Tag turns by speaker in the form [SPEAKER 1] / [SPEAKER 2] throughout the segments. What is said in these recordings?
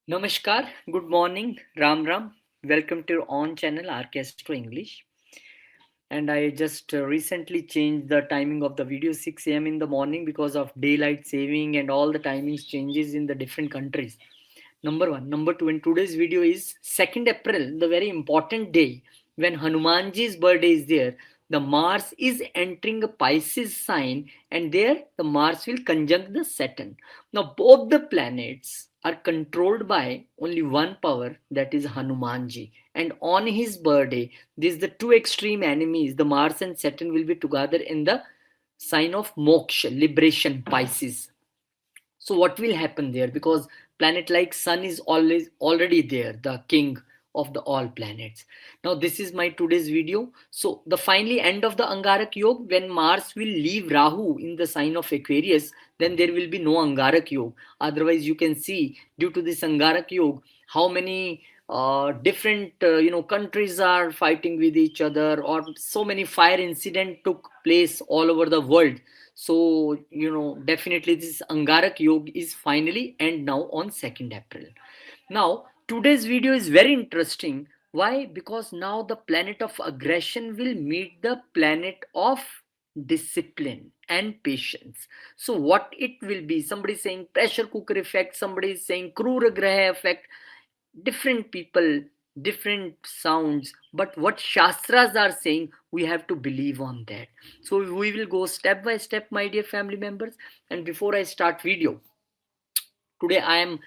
[SPEAKER 1] Namaskar, good morning, Ram Ram. Welcome to your own channel, Orchestra English. And I just recently changed the timing of the video 6 a.m. in the morning because of daylight saving and all the timings changes in the different countries. Number one. Number two, in today's video is 2nd April, the very important day when Hanumanji's birthday is there. The Mars is entering a Pisces sign, and there the Mars will conjunct the Saturn. Now, both the planets are controlled by only one power, that is Hanumanji. And on his birthday, these the two extreme enemies, the Mars and Saturn, will be together in the sign of moksha, liberation, Pisces. So what will happen there? Because planet like sun is always already there, the king of the all planets. Now this is my today's video. So the finally end of the Angarak Yoga, when Mars will leave Rahu in the sign of Aquarius, then there will be no Angarak Yoga. Otherwise you can see, due to this Angarak Yoga, how many different countries are fighting with each other, or so many fire incident took place all over the world. So definitely this Angarak Yoga is finally end now on 2nd April. Now today's video is very interesting. Why? Because now the planet of aggression will meet the planet of discipline and patience. So what it will be? Somebody is saying pressure cooker effect, somebody is saying Krura Graha effect. Different people, different sounds, but what Shastras are saying, we have to believe on that. So we will go step by step, my dear family members. And before I start video, today I am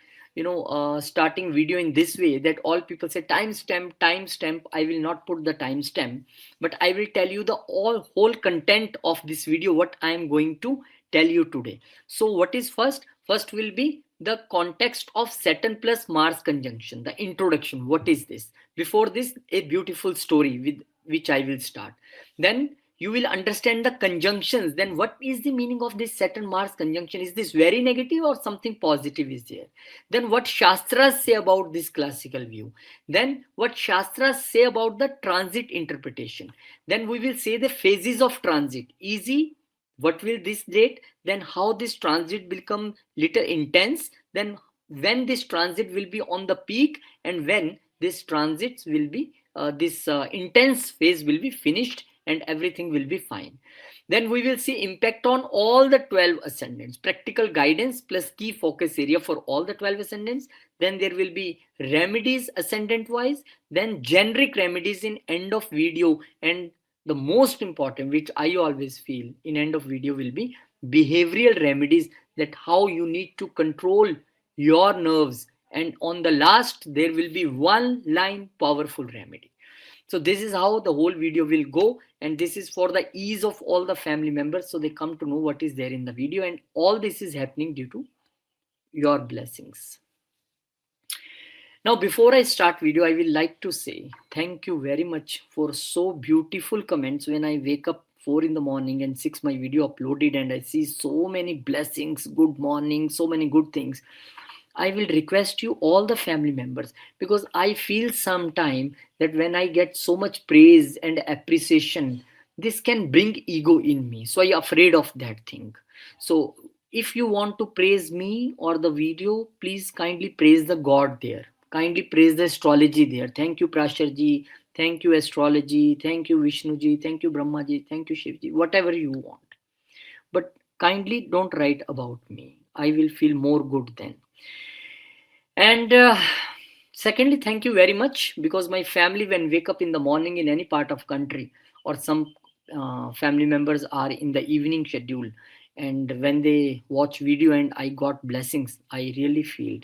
[SPEAKER 1] starting video in this way, that all people say timestamp. I will not put the timestamp, but I will tell you the whole content of this video, what I am going to tell you today. So what is first will be the context of Saturn plus Mars conjunction, the introduction. What is this? Before this, a beautiful story with which I will start. Then you will understand the conjunctions. Then what is the meaning of this Saturn Mars conjunction? Is this very negative or something positive is there? Then what Shastras say about this classical view? Then what Shastras say about the transit interpretation? Then we will say the phases of transit. Easy, what will this date? Then how this transit become little intense? Then when this transit will be on the peak, and when this transits will be this intense phase will be finished, and everything will be fine. Then we will see impact on all the 12 ascendants, practical guidance plus key focus area for all the 12 ascendants. Then there will be remedies ascendant wise, then generic remedies in end of video, and the most important, which I always feel in end of video, will be behavioral remedies, that how you need to control your nerves. And on the last, there will be one line powerful remedy. So this is how the whole video will go, and this is for the ease of all the family members, so they come to know what is there in the video, and all this is happening due to your blessings. Now before I start video, I will like to say thank you very much for so beautiful comments. When I wake up 4 in the morning and 6 my video uploaded, and I see so many blessings, good morning, so many good things, I will request you, all the family members, because I feel sometime that when I get so much praise and appreciation, this can bring ego in me. So I am afraid of that thing. So if you want to praise me or the video, please kindly praise the God there. Kindly praise the astrology there. Thank you, Prasharji. Thank you, astrology. Thank you, Vishnuji. Thank you, Brahmaji. Thank you, Shivji. Whatever you want. But kindly don't write about me. I will feel more good then. And secondly, thank you very much, because my family, when wake up in the morning in any part of country, or some family members are in the evening schedule, and when they watch video and I got blessings, I really feel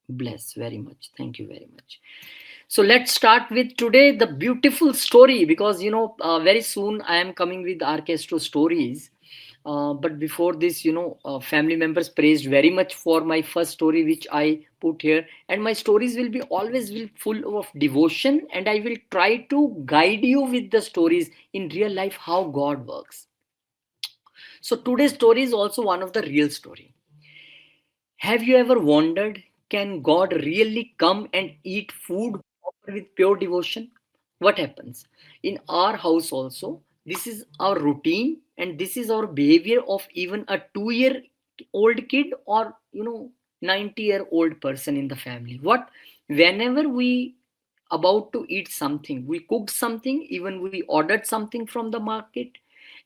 [SPEAKER 1] blessed very much. Thank you very much. So let's start with today the beautiful story, because very soon I am coming with orchestral stories. But before this, family members praised very much for my first story which I put here, and my stories will be always will full of devotion, and I will try to guide you with the stories in real life how God works. So today's story is also one of the real story. Have you ever wondered, can God really come and eat food offered with pure devotion? What happens in our house also? This is our routine, and this is our behavior of even a 2-year old kid, or 90-year-old person in the family. What? Whenever we about to eat something, we cooked something, even we ordered something from the market,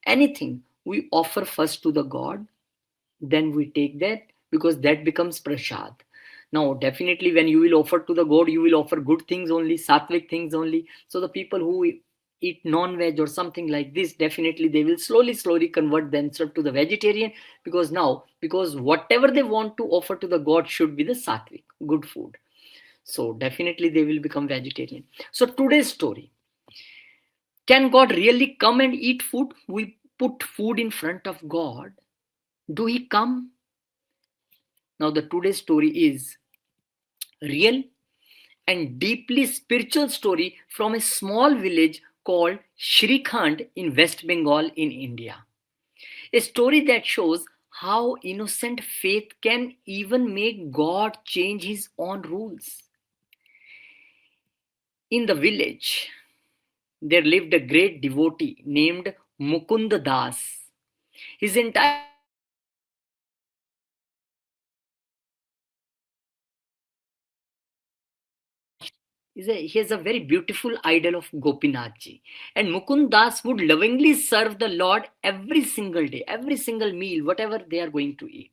[SPEAKER 1] anything, we offer first to the God, then we take that, because that becomes prasad. Now definitely when you will offer to the God, you will offer good things only, sattvic things only. So the people who eat non-veg or something like this, definitely they will slowly convert themselves to the vegetarian, because now, because whatever they want to offer to the God should be the sattvic good food, so definitely they will become vegetarian. So today's story: can God really come and eat food? We put food in front of God. Do he come? Now the today's story is real and deeply spiritual story from a small village called Shrikhand in West Bengal in India. A story that shows how innocent faith can even make God change his own rules. In the village, there lived a great devotee named Mukunda Das. His entire family worshipped Lord Gopinath. He has a very beautiful idol of Gopinathji. And Mukund Das would lovingly serve the Lord every single day, every single meal, whatever they are going to eat.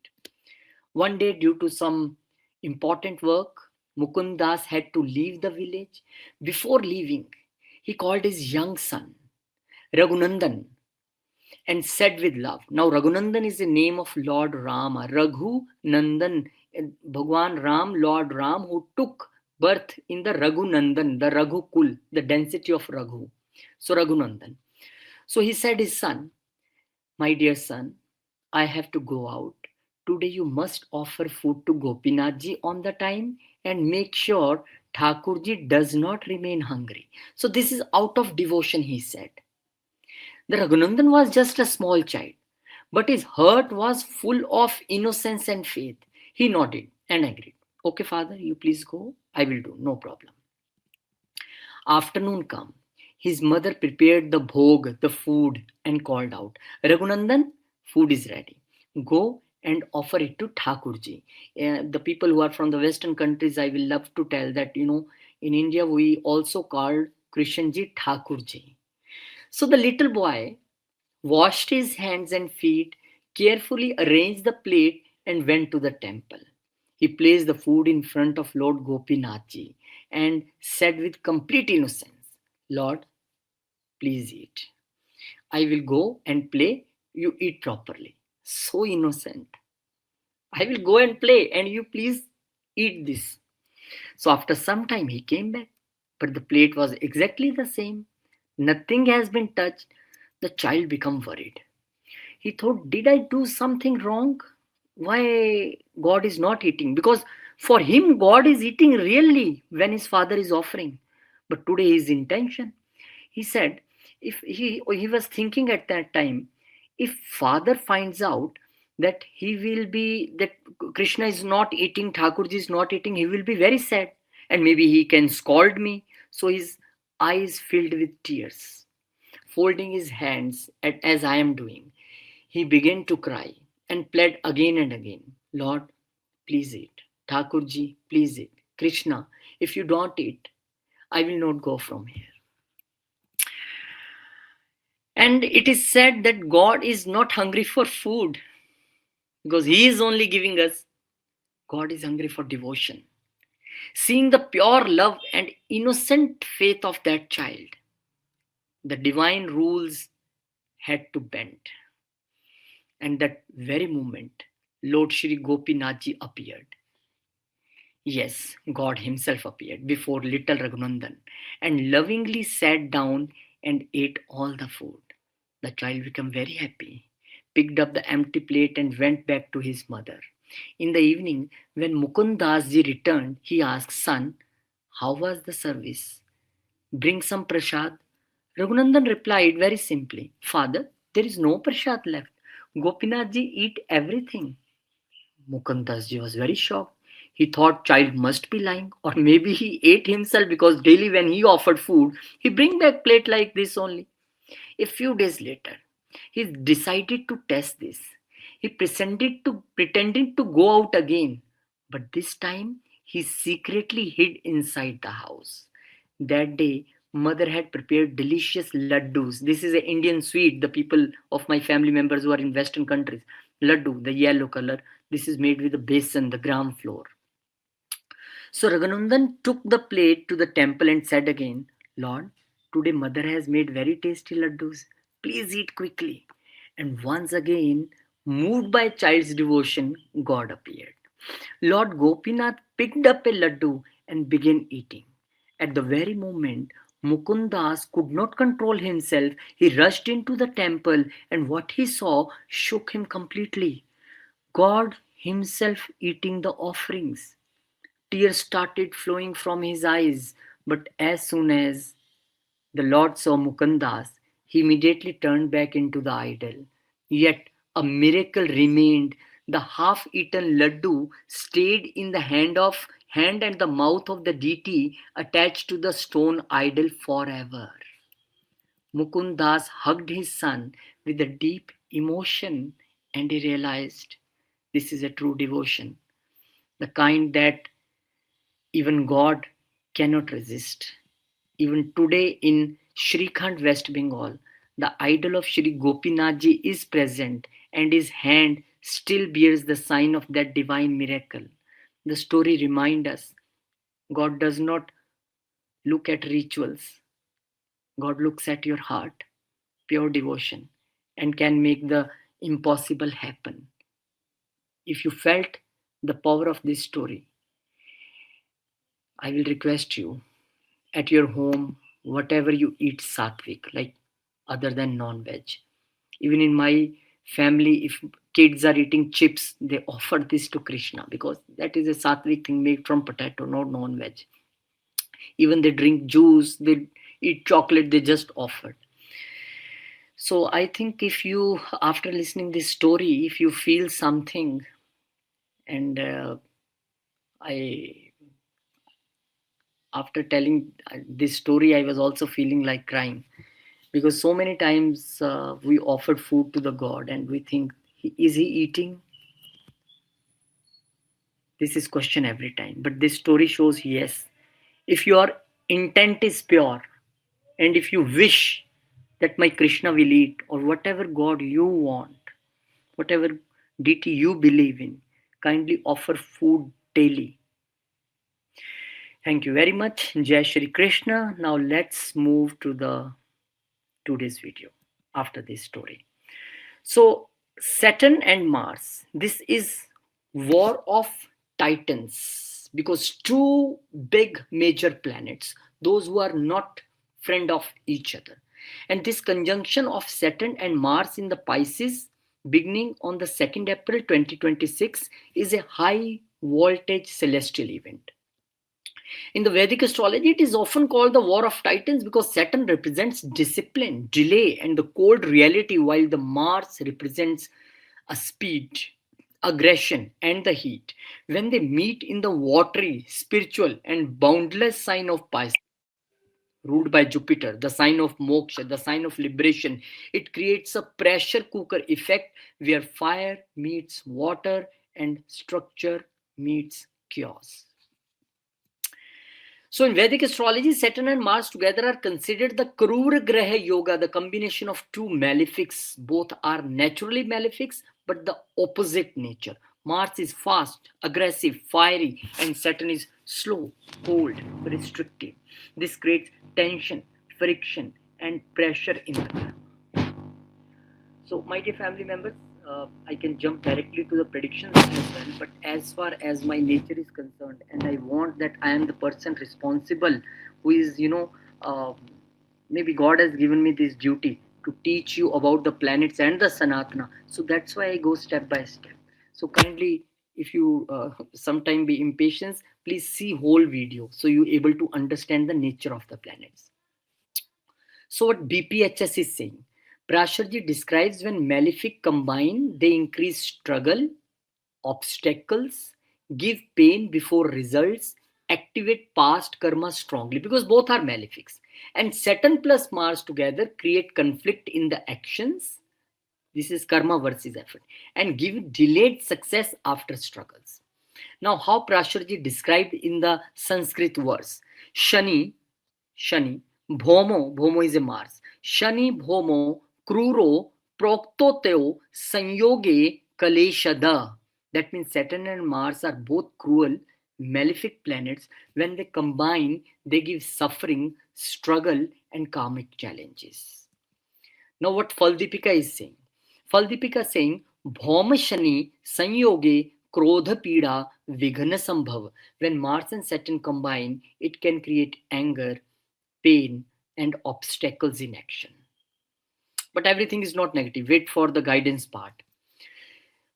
[SPEAKER 1] One day, due to some important work, Mukund Das had to leave the village. Before leaving, he called his young son, Raghunandan, and said with love. Now, Raghunandan is the name of Lord Rama. Raghu Nandan, Bhagwan Ram, Lord Ram, who took birth in the Raghunandan, the Raghu Kul, the density of Raghu. So, Raghunandan. So, he said his son, my dear son, I have to go out. Today, you must offer food to Gopinathji on the time and make sure Thakurji does not remain hungry. So, this is out of devotion, he said. The Raghunandan was just a small child, but his heart was full of innocence and faith. He nodded and agreed. Okay, father, you please go. I will do, no problem. Afternoon come. His mother prepared the bhog, the food, and called out, Raghunandan, food is ready. Go and offer it to Thakurji. The people who are from the Western countries, I will love to tell that, in India, we also called Krishanji Thakurji. So the little boy washed his hands and feet, carefully arranged the plate, and went to the temple. He placed the food in front of Lord Gopinathji and said with complete innocence, Lord, please eat. I will go and play, you eat properly. So innocent. I will go and play and you please eat this. So after some time he came back, but the plate was exactly the same. Nothing has been touched. The child became worried. He thought, did I do something wrong? Why God is not eating? Because for him, God is eating really when his father is offering. But today his intention. He said, if he was thinking at that time, if father finds out that that Krishna is not eating, Thakurji is not eating, he will be very sad. And maybe he can scold me. So his eyes filled with tears. Folding his hands as I am doing, he began to cry and pled again and again, Lord, please eat. Thakurji, please eat. Krishna, if you don't eat, I will not go from here. And it is said that God is not hungry for food because he is only giving us. God is hungry for devotion. Seeing the pure love and innocent faith of that child, the divine rules had to bend. And that very moment, Lord Shri Gopinathji appeared. Yes, God himself appeared before little Raghunandan and lovingly sat down and ate all the food. The child became very happy, picked up the empty plate and went back to his mother. In the evening, when Mukund Das ji returned, he asked, Son, how was the service? Bring some prasad. Raghunandan replied very simply, Father, there is no prasad left. Gopinath ji eat everything. Mukund Das ji was very shocked. He thought child must be lying, or maybe he ate himself because daily when he offered food, he bring back plate like this only. A few days later, he decided to test this. He pretended to go out again, But this time, he secretly hid inside the house. That day, mother had prepared delicious laddus. This is an Indian sweet. The people of my family members who are in Western countries, laddu, the yellow color. This is made with the besan, the gram flour. So Raghunandan took the plate to the temple and said again, Lord, today mother has made very tasty laddus. Please eat quickly. And once again, moved by child's devotion, God appeared. Lord Gopinath picked up a laddu and began eating. At the very moment, Mukundas could not control himself. He rushed into the temple, and what he saw shook him completely. God himself eating the offerings. Tears started flowing from his eyes, but as soon as the Lord saw Mukundas, he immediately turned back into the idol. Yet a miracle remained. The half-eaten laddu stayed in the hand and the mouth of the deity attached to the stone idol forever. Mukundas hugged his son with a deep emotion, and he realized this is a true devotion, the kind that even God cannot resist. Even today in Shrikhand, West Bengal, the idol of Shri Gopinathji is present, and his hand still bears the sign of that divine miracle. The story reminds us God does not look at rituals, God looks at your heart, pure devotion, and can make the impossible happen. If you felt the power of this story, I will request you at your home, whatever you eat sattvic, like other than non-veg. Even in my family, if kids are eating chips, they offer this to Krishna because that is a sattvic thing made from potato, not non-veg. Even they drink juice, they eat chocolate, they just offer. So I think if you, after listening this story, if you feel something, and I after telling this story, I was also feeling like crying because so many times we offered food to the God and we think, is he eating? This is question every time. But this story shows yes. If your intent is pure and if you wish that my Krishna will eat or whatever God you want, whatever deity you believe in, kindly offer food daily. Thank you very much. Jai Shri Krishna. Now let's move to the today's video after this story. So Saturn and Mars, this is war of titans because two big major planets, those who are not friend of each other. And this conjunction of Saturn and Mars in the Pisces beginning on the 2nd April 2026 is a high voltage celestial event. In the Vedic astrology, it is often called the War of Titans because Saturn represents discipline, delay, and the cold reality, while the Mars represents a speed, aggression, and the heat. When they meet in the watery, spiritual, and boundless sign of Pisces, ruled by Jupiter, the sign of moksha, the sign of liberation, it creates a pressure cooker effect where fire meets water and structure meets chaos. So in Vedic astrology, Saturn and Mars together are considered the Krura Graha Yoga, the combination of two malefics. Both are naturally malefics, but the opposite nature. Mars is fast, aggressive, fiery, and Saturn is slow, cold, restrictive. This creates tension, friction, and pressure in the ground. So, my dear family members, I can jump directly to the predictions as well. But as far as my nature is concerned, and I want that I am the person responsible who is, maybe God has given me this duty to teach you about the planets and the Sanatana. So that's why I go step by step. So kindly, if you sometime be impatient, please see whole video so you able to understand the nature of the planets. So what BPHS is saying, Prasharji describes when malefic combine, they increase struggle, obstacles, give pain before results, activate past karma strongly because both are malefics. And Saturn plus Mars together create conflict in the actions. This is karma versus effort and give delayed success after struggles. Now, how Prashurji described in the Sanskrit verse, Shani, Bhomo is a Mars. Shani Bhomo Kruro Proktoteo Sanyoge Kaleshada. That means Saturn and Mars are both cruel, malefic planets. When they combine, they give suffering, struggle, and karmic challenges. Now, what Faldipika is saying? Faldipika is saying, Bhoma Shani Sanyoge Krodha Pida Vighna Sambhav. When Mars and Saturn combine, it can create anger, pain, and obstacles in action. But everything is not negative. Wait for the guidance part.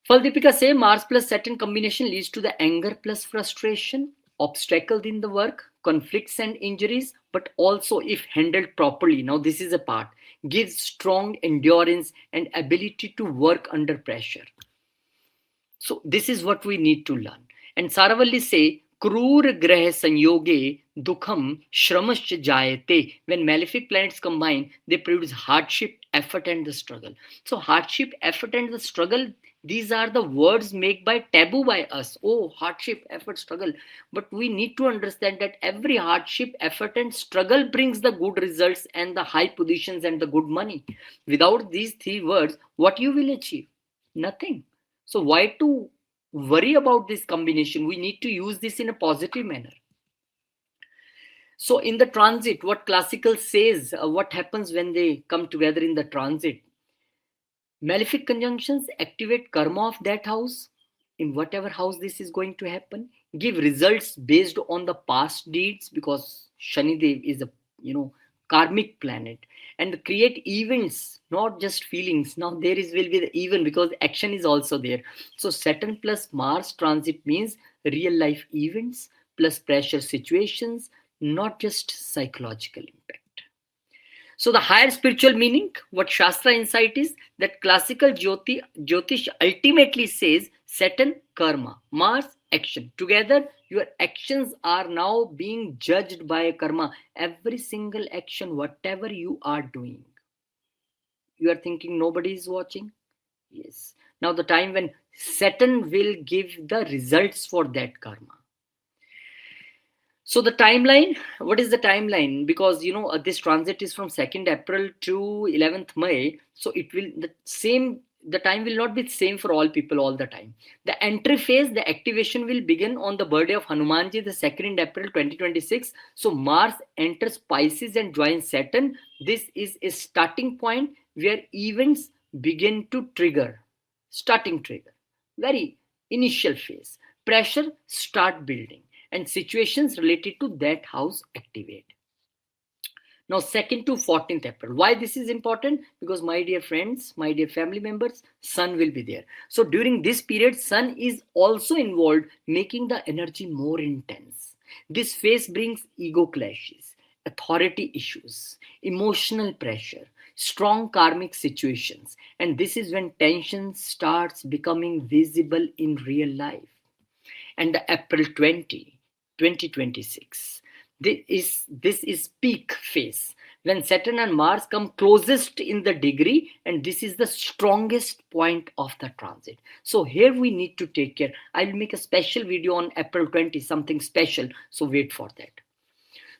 [SPEAKER 1] Faldipika say Mars plus Saturn combination leads to the anger plus frustration, obstacles in the work, conflicts and injuries, but also if handled properly, now this is a part, gives strong endurance and ability to work under pressure. So this is what we need to learn. And Saravalli say, Krur Grah Sanyoge Dukham Shramascha Jayate. When malefic planets combine, they produce hardship, effort, and the struggle. So hardship, effort, and the struggle, these are the words made by taboo by us. Oh, hardship, effort, struggle. But we need to understand that every hardship, effort, and struggle brings the good results and the high positions and the good money. Without these three words, what you will achieve? Nothing. So why to worry about this combination? We need to use this in a positive manner. So in the transit, what classical says, what happens when they come together in the transit? Malefic conjunctions activate karma of that house, in whatever house this is going to happen, give results based on the past deeds, because Shanidev is a karmic planet, and create events, not just feelings. Now there will be the even, because action is also there. So Saturn plus Mars transit means real life events plus pressure situations, not just psychological impact. So the higher spiritual meaning, what Shastra insight is that classical Jyotish ultimately says Saturn karma, Mars action. Together, your actions are now being judged by karma. Every single action, whatever you are doing. You are thinking nobody is watching? Yes. Now the time when Saturn will give the results for that karma. So the timeline, what is the timeline? Because this transit is from 2nd April to 11th May. So it will the time will not be the same for all people all the time. The entry phase, the activation will begin on the birthday of Hanumanji, the 2nd April 2026. So Mars enters Pisces and joins Saturn. This is a starting point where events begin to trigger. Starting trigger. Very initial phase. Pressure start building. And situations related to that house activate. Now 2nd to 14th April. Why this is important? Because my dear friends, my dear family members, Sun will be there. So during this period, Sun is also involved, making the energy more intense. This phase brings ego clashes, authority issues, emotional pressure, strong karmic situations. And this is when tension starts becoming visible in real life. And the April 2026. This is peak phase when Saturn and Mars come closest in the degree, and this is the strongest point of the transit. So here we need to take care. I'll make a special video on April 20, something special. So wait for that.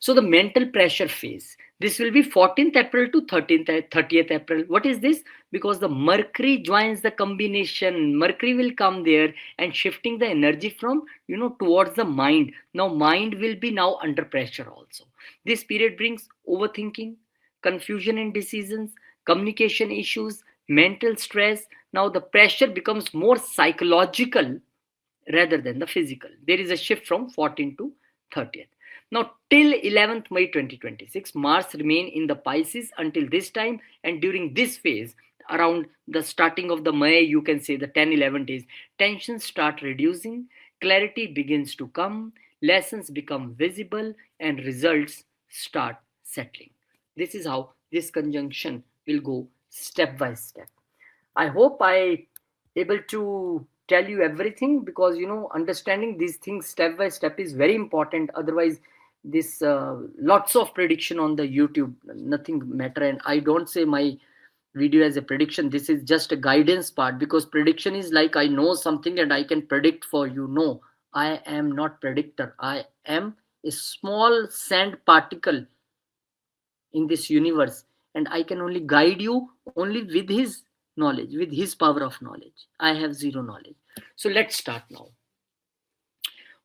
[SPEAKER 1] So the mental pressure phase, this will be 14th April to 30th April. What is this? Because the Mercury joins the combination. Mercury will come there and shifting the energy from, towards the mind. Now mind will be now under pressure also. This period brings overthinking, confusion in decisions, communication issues, mental stress. Now the pressure becomes more psychological rather than the physical. There is a shift from 14th to 30th. Now till 11th May 2026, Mars remain in the Pisces until this time, and during this phase, around the starting of the May, you can say the 10-11 days, tensions start reducing, clarity begins to come, lessons become visible, and results start settling. This is how this conjunction will go step by step. I hope I able to tell you everything, because understanding these things step by step is very important. Otherwise this lots of prediction on the YouTube, nothing matter. And I don't say my video as a prediction. This is just a guidance part, because prediction is like I know something and I can predict for you. No, I am not predictor. I am a small sand particle in this universe, and I can only guide you only with his knowledge, with his power of knowledge. I have zero knowledge. So let's start now.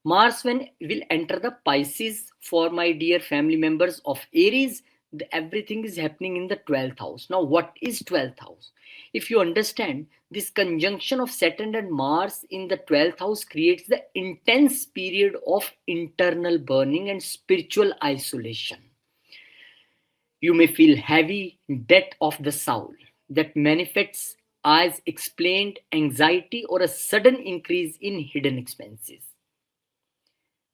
[SPEAKER 1] Mars when will enter the Pisces for my dear family members of Aries. Everything is happening in the 12th house. Now, what is 12th house? If you understand, this conjunction of Saturn and Mars in the 12th house creates the intense period of internal burning and spiritual isolation. You may feel heavy debt of the soul that manifests as explained anxiety or a sudden increase in hidden expenses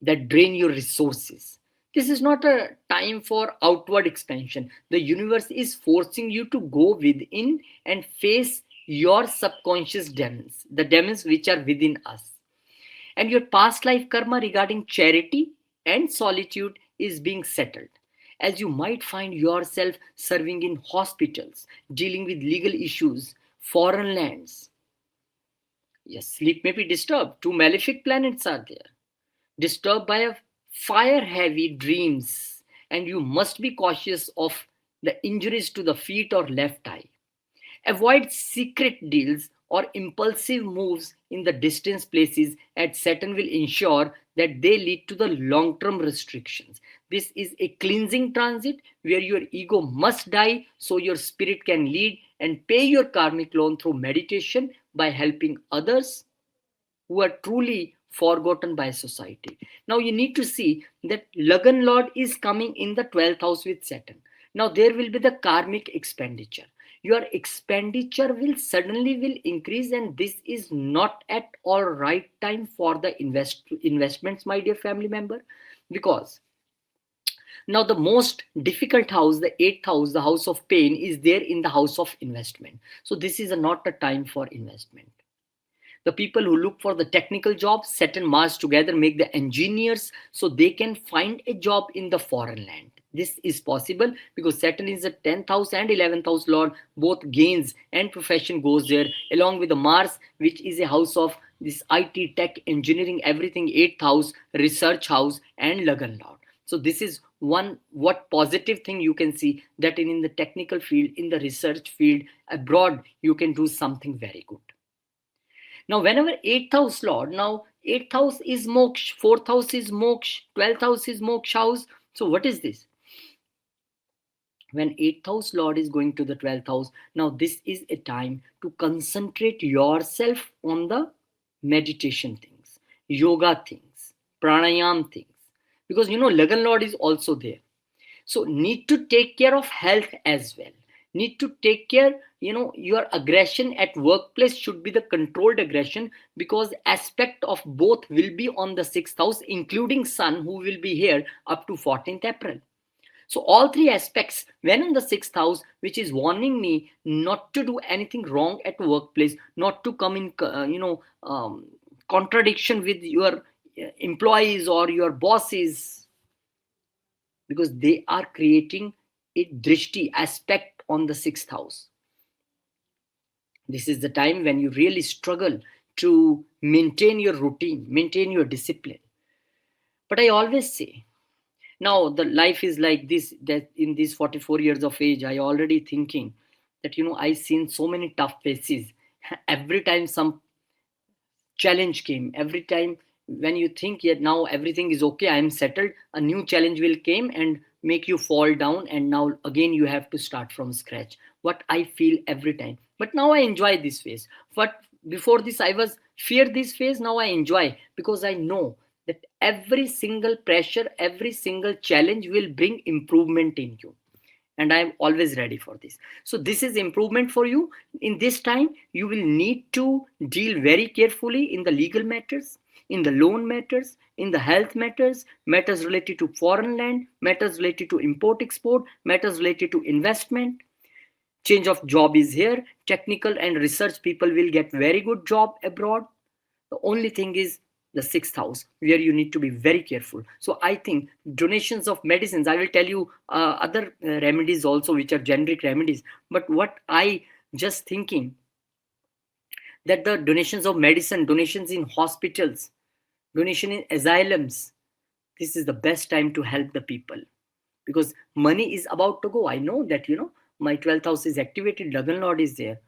[SPEAKER 1] that drain your resources. This is not a time for outward expansion. The universe is forcing you to go within and face your subconscious demons, the demons which are within us. And your past life karma regarding charity and solitude is being settled. As you might find yourself serving in hospitals, dealing with legal issues, foreign lands. Yes, sleep may be disturbed. Two malefic planets are there, disturbed by a fire heavy dreams, and you must be cautious of the injuries to the feet or left eye. Avoid secret deals or impulsive moves in the distant places, as Saturn will ensure that they lead to the long term restrictions. This is a cleansing transit where your ego must die so your spirit can lead and pay your karmic loan through meditation by helping others who are truly forgotten by society. Now you need to see that Lagan Lord is coming in the 12th house with Saturn. Now there will be the karmic expenditure. Your expenditure will suddenly will increase, and this is not at all right time for the investments, my dear family member, because now the most difficult house, the 8th house, the house of pain, is there in the house of investment. So this is not a time for investment. The people who look for the technical jobs, Saturn Mars together make the engineers so they can find a job in the foreign land. This is possible because Saturn is the 10th house and 11th house lord. Both gains and profession goes there, along with the Mars, which is a house of this IT, tech, engineering, everything, 8th house, research house, and Lagan lord. So this is one what positive thing you can see, that in the technical field, in the research field, abroad, you can do something very good. Now, whenever 8th house lord, now 8th house is moksha, 4th house is moksha, 12th house is moksha house. So what is this? When 8th house lord is going to the 12th house, now this is a time to concentrate yourself on the meditation things, yoga things, pranayam things. Because Lagan lord is also there. So need to take care of health as well. Need to take care, your aggression at workplace should be the controlled aggression, because aspect of both will be on the 6th house, including sun, who will be here up to 14th April. So all three aspects when in the 6th house, which is warning me not to do anything wrong at workplace, not to come in contradiction with your employees or your bosses, because they are creating a drishti aspect on the 6th house. This is the time when you really struggle to maintain your routine, maintain your discipline. But I always say, now the life is like this, that in these 44 years of age, I already thinking that, I seen so many tough faces. Every time some challenge came, every time when you think, yet now everything is okay, I am settled, a new challenge will came and make you fall down, and now again you have to start from scratch. What I feel every time. But now I enjoy this phase. But before this I was fear this phase. Now I enjoy, because I know that every single pressure, every single challenge will bring improvement in you, and I am always ready for this. So this is improvement for you. In this time you will need to deal very carefully in the legal matters, in the loan matters, in the health matters, matters related to foreign land, matters related to import export, matters related to investment. Change of job is here. Technical and research people will get very good job abroad. The only thing is the 6th house, where you need to be very careful. So I think donations of medicines, I will tell you other remedies also, which are generic remedies. But what I just thinking, that the donations of medicine, donations in hospitals, donation in asylums. This is the best time to help the people, because money is about to go. I know that, my 12th house is activated, Dragon Lord is there.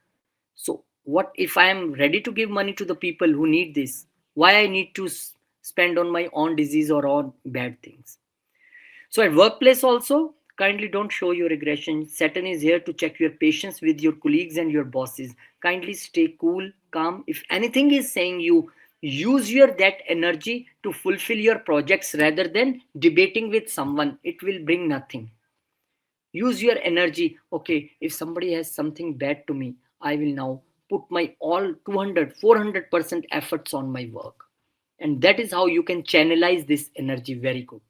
[SPEAKER 1] So what if I am ready to give money to the people who need this? Why I need to spend on my own disease or on bad things? So at workplace also, kindly don't show your aggression. Saturn is here to check your patience with your colleagues and your bosses. Kindly stay cool, calm. If anything is saying you, use your that energy to fulfill your projects rather than debating with someone. It will bring nothing. Use your energy. Okay, if somebody has something bad to me, I will now put my all 200, 400% efforts on my work. And that is how you can channelize this energy very good.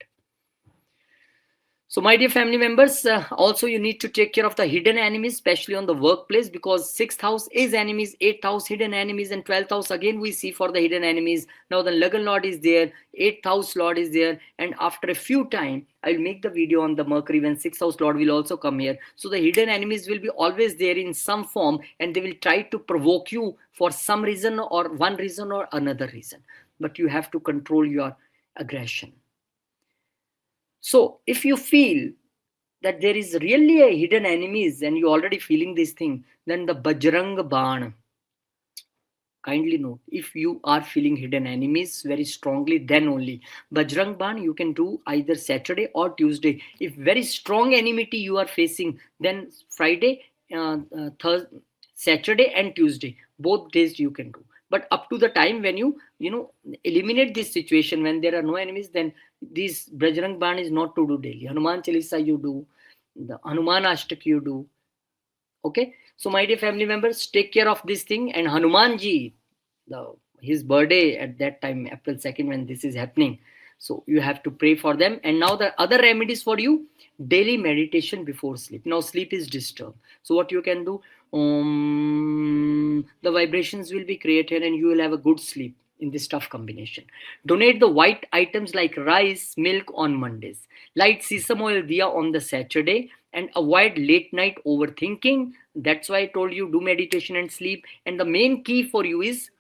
[SPEAKER 1] So, my dear family members, also you need to take care of the hidden enemies, especially on the workplace, because 6th house is enemies, 8th house hidden enemies, and 12th house again we see for the hidden enemies. Now the Lagan Lord is there, 8th house Lord is there, and after a few time, I'll make the video on the Mercury when 6th house Lord will also come here. So the hidden enemies will be always there in some form, and they will try to provoke you for some reason or one reason or another reason. But you have to control your aggression. So if you feel that there is really a hidden enemies and you already feeling this thing, then the Bajrang Baan, kindly note, if you are feeling hidden enemies very strongly, then only Bajrang Baan you can do either Saturday or Tuesday. If very strong enmity you are facing, then Friday, Thursday, Saturday and Tuesday, both days you can do. But up to the time when you eliminate this situation, when there are no enemies, then this Bajrang Baan is not to do daily. Hanuman Chalisa you do, the Hanuman Ashtak you do. Okay, so my dear family members, take care of this thing. And Hanumanji, his birthday at that time, April 2nd, when this is happening, so you have to pray for them. And now the other remedies for you: daily meditation before sleep. Now sleep is disturbed, so what you can do, the vibrations will be created and you will have a good sleep in this tough combination. Donate the white items like rice, milk on Mondays. Light sesame oil diya on the Saturday, and avoid late night overthinking. That's why I told you do meditation and sleep. And the main key for you is,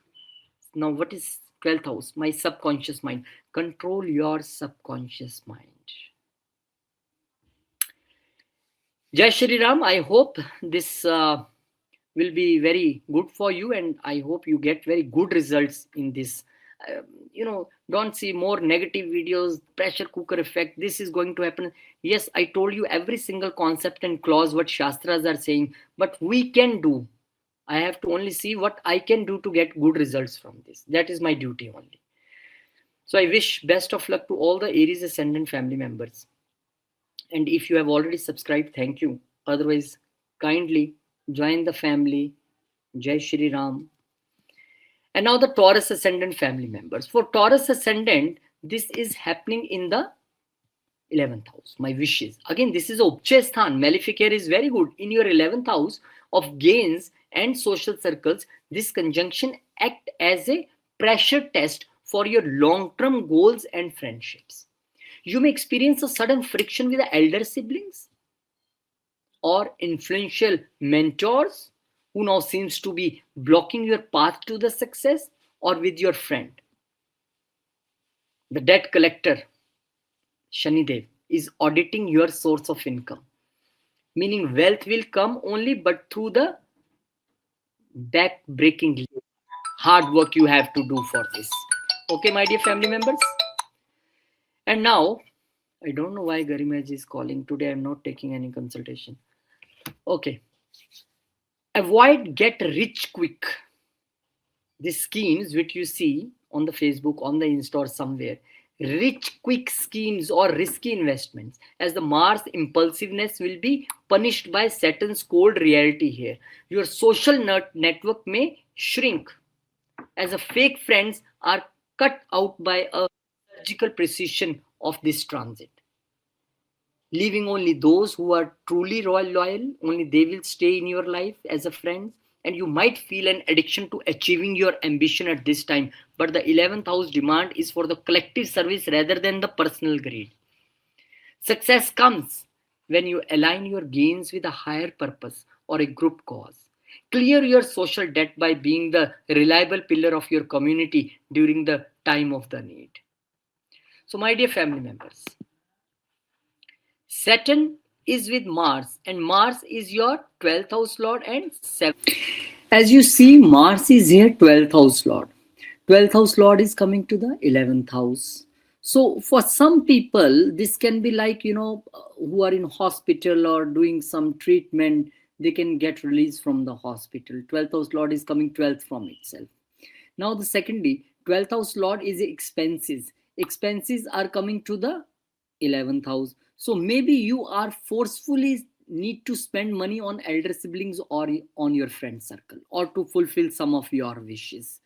[SPEAKER 1] now what is 12th house? My subconscious mind. Control your subconscious mind. Jai Shri Ram. I hope this will be very good for you, and I hope you get very good results in this. Don't see more negative videos, pressure cooker effect, this is going to happen. Yes, I told you every single concept and clause what Shastras are saying, but we can do. I have to only see what I can do to get good results from this. That is my duty only. So I wish best of luck to all the Aries ascendant family members. And if you have already subscribed, thank you. Otherwise, kindly join the family. Jai Shri Ram. And now the Taurus ascendant family members. For Taurus ascendant, this is happening in the 11th house. My wishes. Again, this is Upchesthan. Malefic air is very good. In your 11th house of gains and social circles, this conjunction act as a pressure test for your long-term goals and friendships. You may experience a sudden friction with the elder siblings or influential mentors who now seems to be blocking your path to the success, or with your friend. The debt collector, Shanidev, is auditing your source of income. Meaning wealth will come only but through the back-breaking hard work you have to do for this. Okay, my dear family members? And now, I don't know why Garimaj is calling. Today I'm not taking any consultation. Okay. Avoid get rich quick. These schemes which you see on the Facebook, on the Insta or somewhere, rich quick schemes or risky investments, as the Mars impulsiveness will be punished by Saturn's cold reality here. Your social network may shrink as a fake friends are cut out by a surgical precision of this transit, leaving only those who are truly loyal. Only they will stay in your life as a friend. And you might feel an addiction to achieving your ambition at this time, but the 11th house demand is for the collective service rather than the personal greed. Success comes when you align your gains with a higher purpose or a group cause. Clear your social debt by being the reliable pillar of your community during the time of the need. So, my dear family members, Saturn is with Mars, and Mars is your 12th house lord and 7th. As you see, Mars is here, 12th house lord. 12th house lord is coming to the 11th house. So, for some people, this can be like, who are in hospital or doing some treatment, they can get released from the hospital. 12th house lord is coming 12th from itself. Now, the secondly, 12th house lord is expenses. Expenses are coming to the 11th house. So maybe you are forcefully need to spend money on elder siblings or on your friend circle or to fulfill some of your wishes.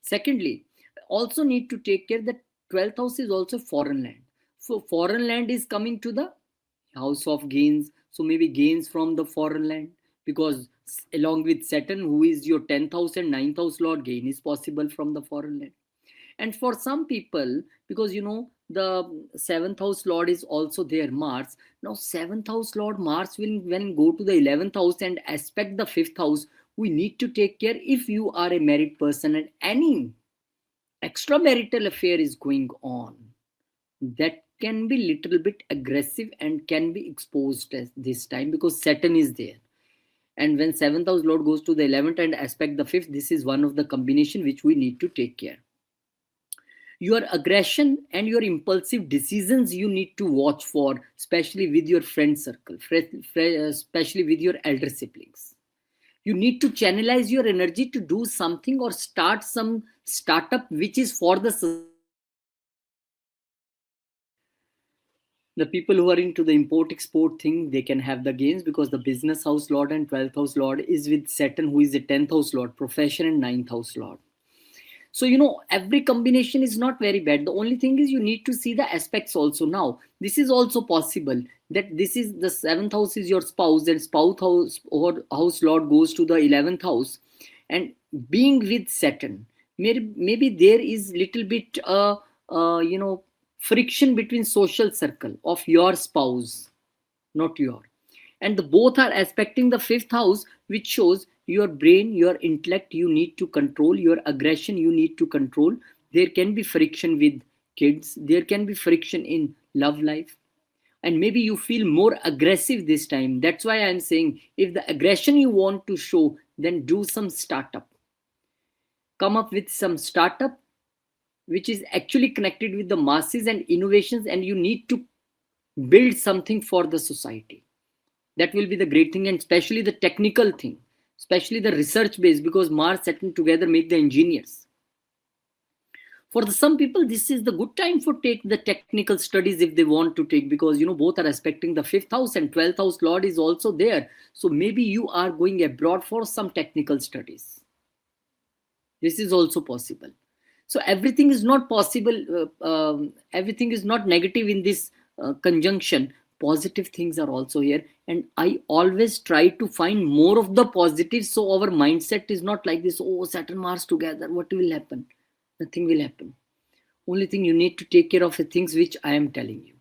[SPEAKER 1] Secondly, also need to take care that 12th house is also foreign land. So foreign land is coming to the house of gains. So maybe gains from the foreign land, because along with Saturn, who is your 10th house and 9th house lord, gain is possible from the foreign land. And for some people, because the 7th house lord is also there, Mars. Now 7th house lord Mars will when go to the 11th house and aspect the 5th house. We need to take care if you are a married person and any extramarital affair is going on, that can be little bit aggressive and can be exposed at this time, because Saturn is there. And when 7th house lord goes to the 11th and aspect the 5th, this is one of the combination which we need to take care. Your aggression and your impulsive decisions you need to watch for, especially with your friend circle, especially with your elder siblings. You need to channelize your energy to do something or start some startup which is for the people who are into the import export thing. They can have the gains, because the business house lord and 12th house lord is with Saturn, who is the 10th house lord, profession, and 9th house lord. So, every combination is not very bad. The only thing is you need to see the aspects also. Now, this is also possible that this is the 7th house is your spouse, and spouse house or house lord goes to the 11th house. And being with Saturn, maybe there is little bit, friction between social circle of your spouse, not your. And the both are aspecting the 5th house, which shows your brain, your intellect, you need to control, your aggression you need to control. There can be friction with kids, there can be friction in love life, and maybe you feel more aggressive this time. That's why I'm saying, if the aggression you want to show, then do some startup, come up with some startup which is actually connected with the masses and innovations, and you need to build something for the society. That will be the great thing, and especially the technical thing, especially the research base, because Mars Saturn together make the engineers. For some people, this is the good time for take the technical studies if they want to take, because both are aspecting the 5th house and 12th house lord is also there. So maybe you are going abroad for some technical studies. This is also possible. So everything is not possible. Everything is not negative in this conjunction. Positive things are also here, and I always try to find more of the positives, so our mindset is not like this, oh, Saturn Mars together, what will happen? Nothing will happen. Only thing you need to take care of the things which I am telling you.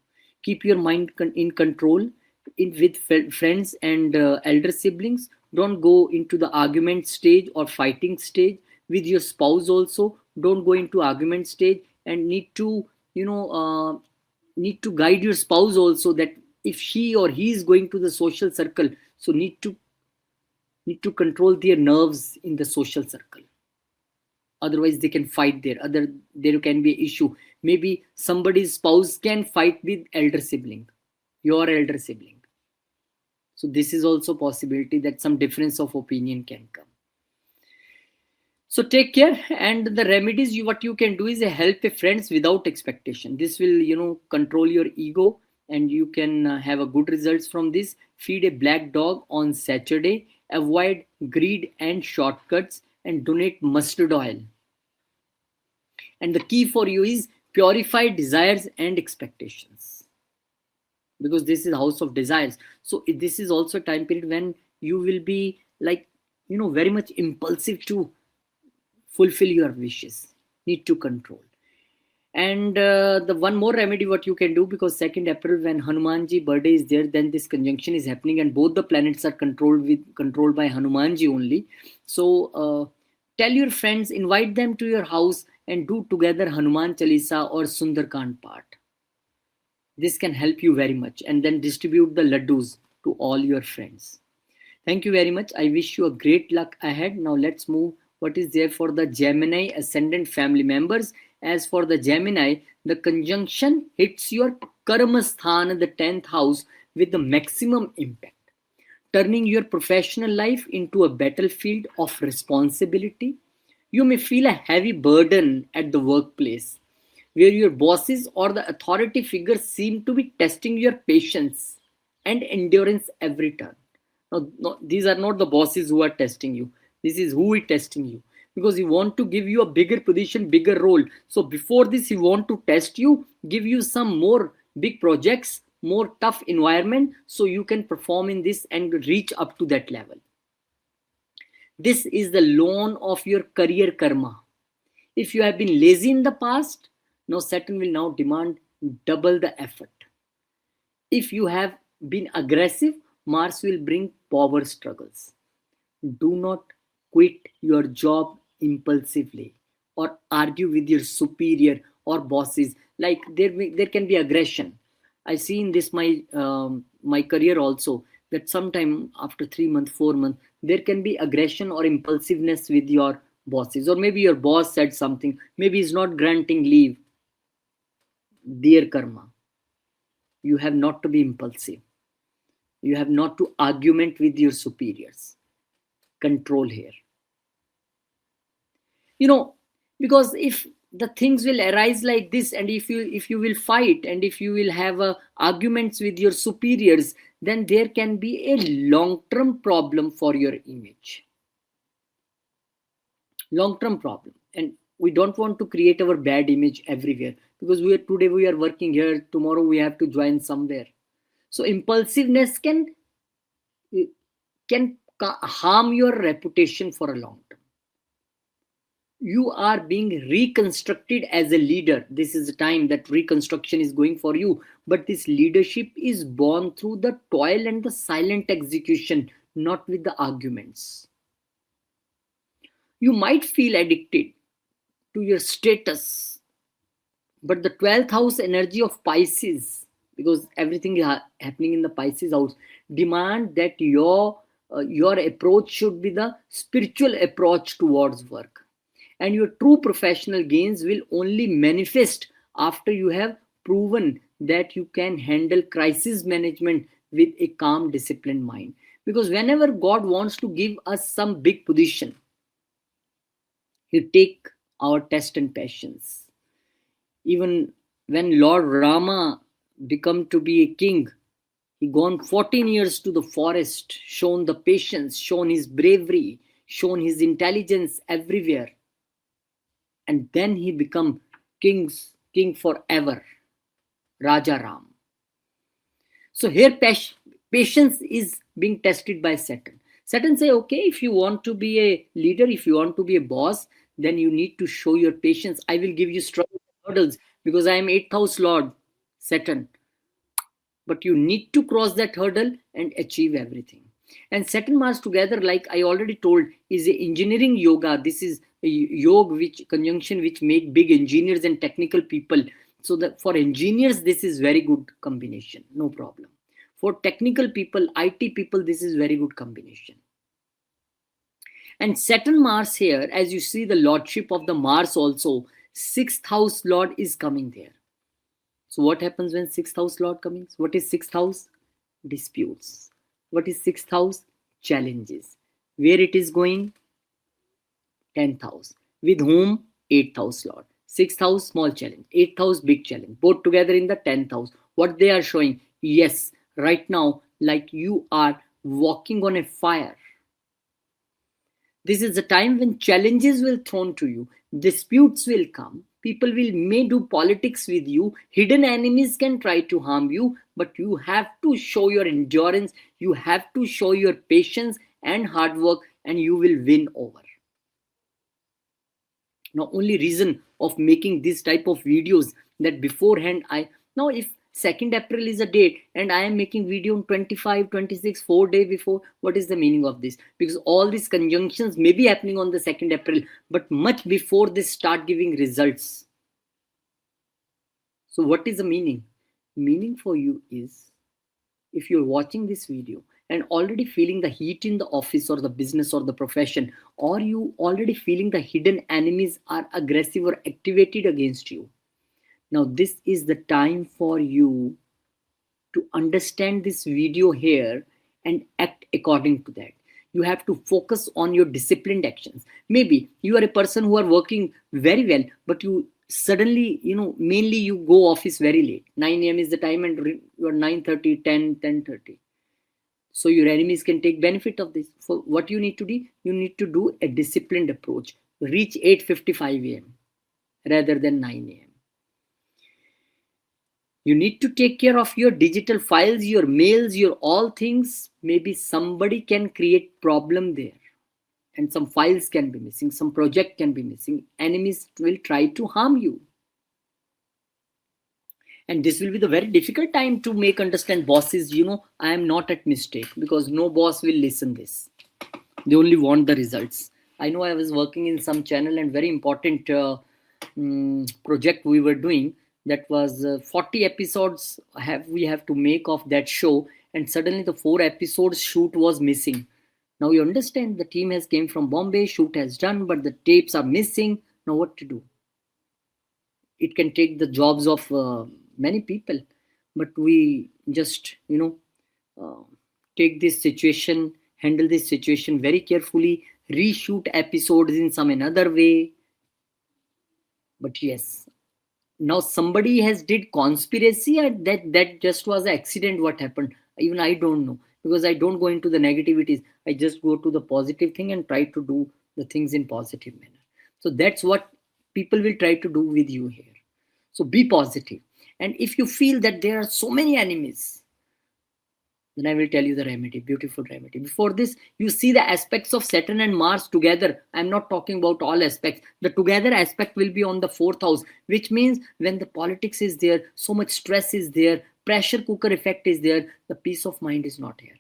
[SPEAKER 1] Keep your mind in control with friends and elder siblings. Don't go into the argument stage or fighting stage. With your spouse also, don't go into argument stage, and need to guide your spouse also, that if she or he is going to the social circle, so need to control their nerves in the social circle. Otherwise they can fight there can be issue. Maybe somebody's spouse can fight with elder sibling, your elder sibling. So this is also possibility that some difference of opinion can come. So take care. And the remedies, what you can do is help a friends without expectation. This will control your ego, and you can have a good results from this. Feed a black dog on Saturday, avoid greed and shortcuts, and donate mustard oil. And the key for you is purify desires and expectations, because this is house of desires. So this is also time period when you will be like very much impulsive to fulfill your wishes, need to control. And the one more remedy what you can do, because 2nd April when Hanumanji birthday is there, then this conjunction is happening and both the planets are controlled by Hanumanji only. So tell your friends, invite them to your house and do together Hanuman Chalisa or Sundarkand part. This can help you very much, and then distribute the laddus to all your friends. Thank you very much. I wish you a great luck ahead. Now let's move what is there for the Gemini ascendant family members. As for the Gemini, the conjunction hits your karma sthana, the 10th house, with the maximum impact, turning your professional life into a battlefield of responsibility. You may feel a heavy burden at the workplace, where your bosses or the authority figures seem to be testing your patience and endurance every turn. Now, no, these are not the bosses who are testing you. This is who is testing you, because he want to give you a bigger position, bigger role. So before this, he want to test you, give you some more big projects, more tough environment, so you can perform in this and reach up to that level. This is the loan of your career karma. If you have been lazy in the past, now Saturn will now demand double the effort. If you have been aggressive, Mars will bring power struggles. Do not quit your job impulsively or argue with your superior or bosses. Like there can be aggression. I see in this my career also, that sometime after 3 months, 4 months, there can be aggression or impulsiveness with your bosses, or maybe your boss said something, maybe he's not granting leave. Dear karma, you have not to be impulsive. You have not to argument with your superiors. Control here. Because if the things will arise like this, and if you will fight, and if you will have arguments with your superiors, then there can be a long-term problem for your image. Long-term problem. And we don't want to create our bad image everywhere, because today we are working here, tomorrow we have to join somewhere. So impulsiveness can harm your reputation for a long term. You are being reconstructed as a leader. This is the time that reconstruction is going for you. But this leadership is born through the toil and the silent execution, not with the arguments. You might feel addicted to your status, but the 12th house energy of Pisces, because everything is happening in the Pisces house, demand that your approach should be the spiritual approach towards work. And your true professional gains will only manifest after you have proven that you can handle crisis management with a calm, disciplined mind. Because whenever God wants to give us some big position, He take our test and patience. Even when Lord Rama become to be a king, he gone 14 years to the forest, shown the patience, shown his bravery, shown his intelligence everywhere. And then he become king forever, Raja Ram. So here patience is being tested by Saturn. Saturn say, okay, if you want to be a leader, if you want to be a boss, then you need to show your patience. I will give you strong hurdles, because I am 8th house Lord, Saturn. But you need to cross that hurdle and achieve everything. And Saturn Mars together, like I already told, is a engineering yoga. This is a yoga conjunction which make big engineers and technical people. So that for engineers, this is very good combination, no problem. For technical people, IT people, this is very good combination. And Saturn Mars here, as you see the lordship of the Mars also, 6th house Lord is coming there. So what happens when 6th house Lord comes? What is 6th house? Disputes. What is 6th house? Challenges. Where it is going? 10th house. With whom? 8th house Lord. 6th house, small challenge. 8th house, big challenge. Both together in the 10th house. What they are showing? Yes, right now, like you are walking on a fire. This is the time when challenges will thrown to you. Disputes will come. People may do politics with you. Hidden enemies can try to harm you, but you have to show your endurance. You have to show your patience and hard work, and you will win over. Now only reason of making this type of videos, that beforehand now if 2nd April is a date and I am making video on 25, 26, 4 days before, what is the meaning of this? Because all these conjunctions may be happening on the 2nd April, but much before they start giving results. So what is the meaning? Meaning for you is, if you're watching this video and already feeling the heat in the office or the business or the profession, or you already feeling the hidden enemies are aggressive or activated against you, now this is the time for you to understand this video here and act according to that. You have to focus on your disciplined actions. Maybe you are a person who are working very well, but you suddenly, mainly you go office very late. 9 a.m. is the time and you are 9:30, 10, 10:30. So your enemies can take benefit of this. For what you need to do, you need to do a disciplined approach. Reach 8:55 a.m. rather than 9 a.m. You need to take care of your digital files, your mails, your all things. Maybe somebody can create problem there and some files can be missing, some project can be missing. Enemies will try to harm you. And this will be the very difficult time to make understand bosses, I am not at mistake, because no boss will listen this. They only want the results. I know I was working in some channel and very important project we were doing, that was 40 episodes we have to make of that show, and suddenly the 4 episodes shoot was missing. Now you understand, the team has came from Bombay, shoot has done, but the tapes are missing. Now what to do? It can take the jobs of many people, but we just take this situation, handle this situation very carefully, reshoot episodes in some another way. But yes, now somebody has did conspiracy, and that just was an accident. What happened, even I don't know, because I don't go into the negativities. I just go to the positive thing and try to do the things in positive manner. So that's what people will try to do with you here. So be positive. And if you feel that there are so many enemies, then I will tell you the remedy, beautiful remedy. Before this, you see the aspects of Saturn and Mars together. I'm not talking about all aspects. The together aspect will be on the 4th house, which means when the politics is there, so much stress is there, pressure cooker effect is there, the peace of mind is not here.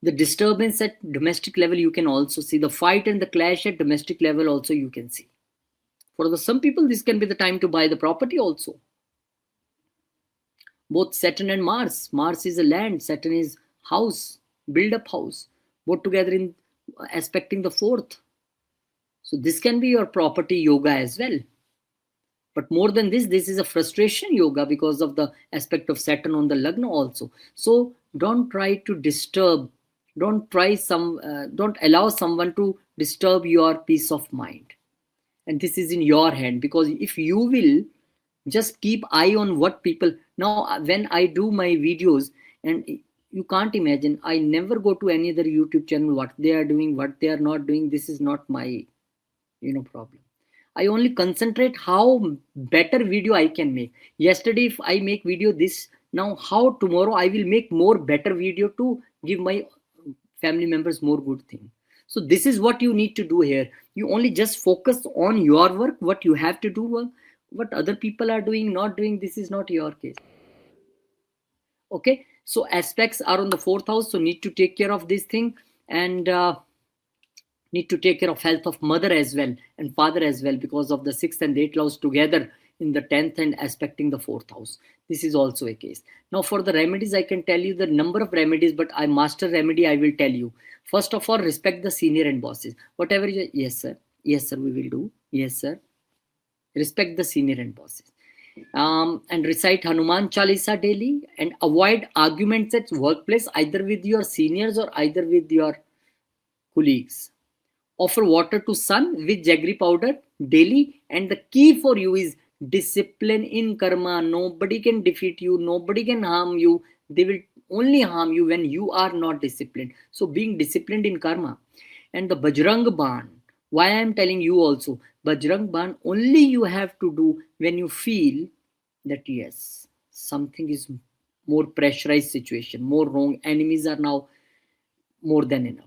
[SPEAKER 1] The disturbance at domestic level you can also see. The fight and the clash at domestic level also you can see. For some people, this can be the time to buy the property also. Both Saturn and Mars. Mars is a land, Saturn is house, build up house. Both together in aspecting the 4th. So this can be your property yoga as well. But more than this is a frustration yoga because of the aspect of Saturn on the Lagna also. So don't try to disturb, don't allow someone to disturb your peace of mind. And this is in your hand, because if you will just keep eye on what people, now when I do my videos, and you can't imagine, I never go to any other YouTube channel, what they are doing, what they are not doing. This is not my problem. I only concentrate how better video I can make. Yesterday if I make video this, now how tomorrow I will make more better video to give my family members more good thing. So this is what you need to do here. You only just focus on your work, what you have to do, what other people are doing, not doing, this is not your case. Okay, so aspects are on the 4th house, so need to take care of this thing, and need to take care of health of mother as well and father as well, because of the 6th and 8th house together in the 10th and aspecting the 4th house. This is also a case. Now for the remedies, I can tell you the number of remedies, but I master remedy I will tell you. First of all, respect the senior and bosses. Whatever you, yes sir, we will do, yes sir. Respect the senior and bosses. And recite Hanuman Chalisa daily, and avoid arguments at workplace, either with your seniors or either with your colleagues. Offer water to sun with jaggery powder daily, and the key for you is discipline in karma. Nobody can defeat you, nobody can harm you. They will only harm you when you are not disciplined. So being disciplined in karma. And the Bajrang Ban, why I am telling you also, Bajrang Ban only you have to do when you feel that yes, something is more pressurized situation, more wrong, enemies are now more than enough.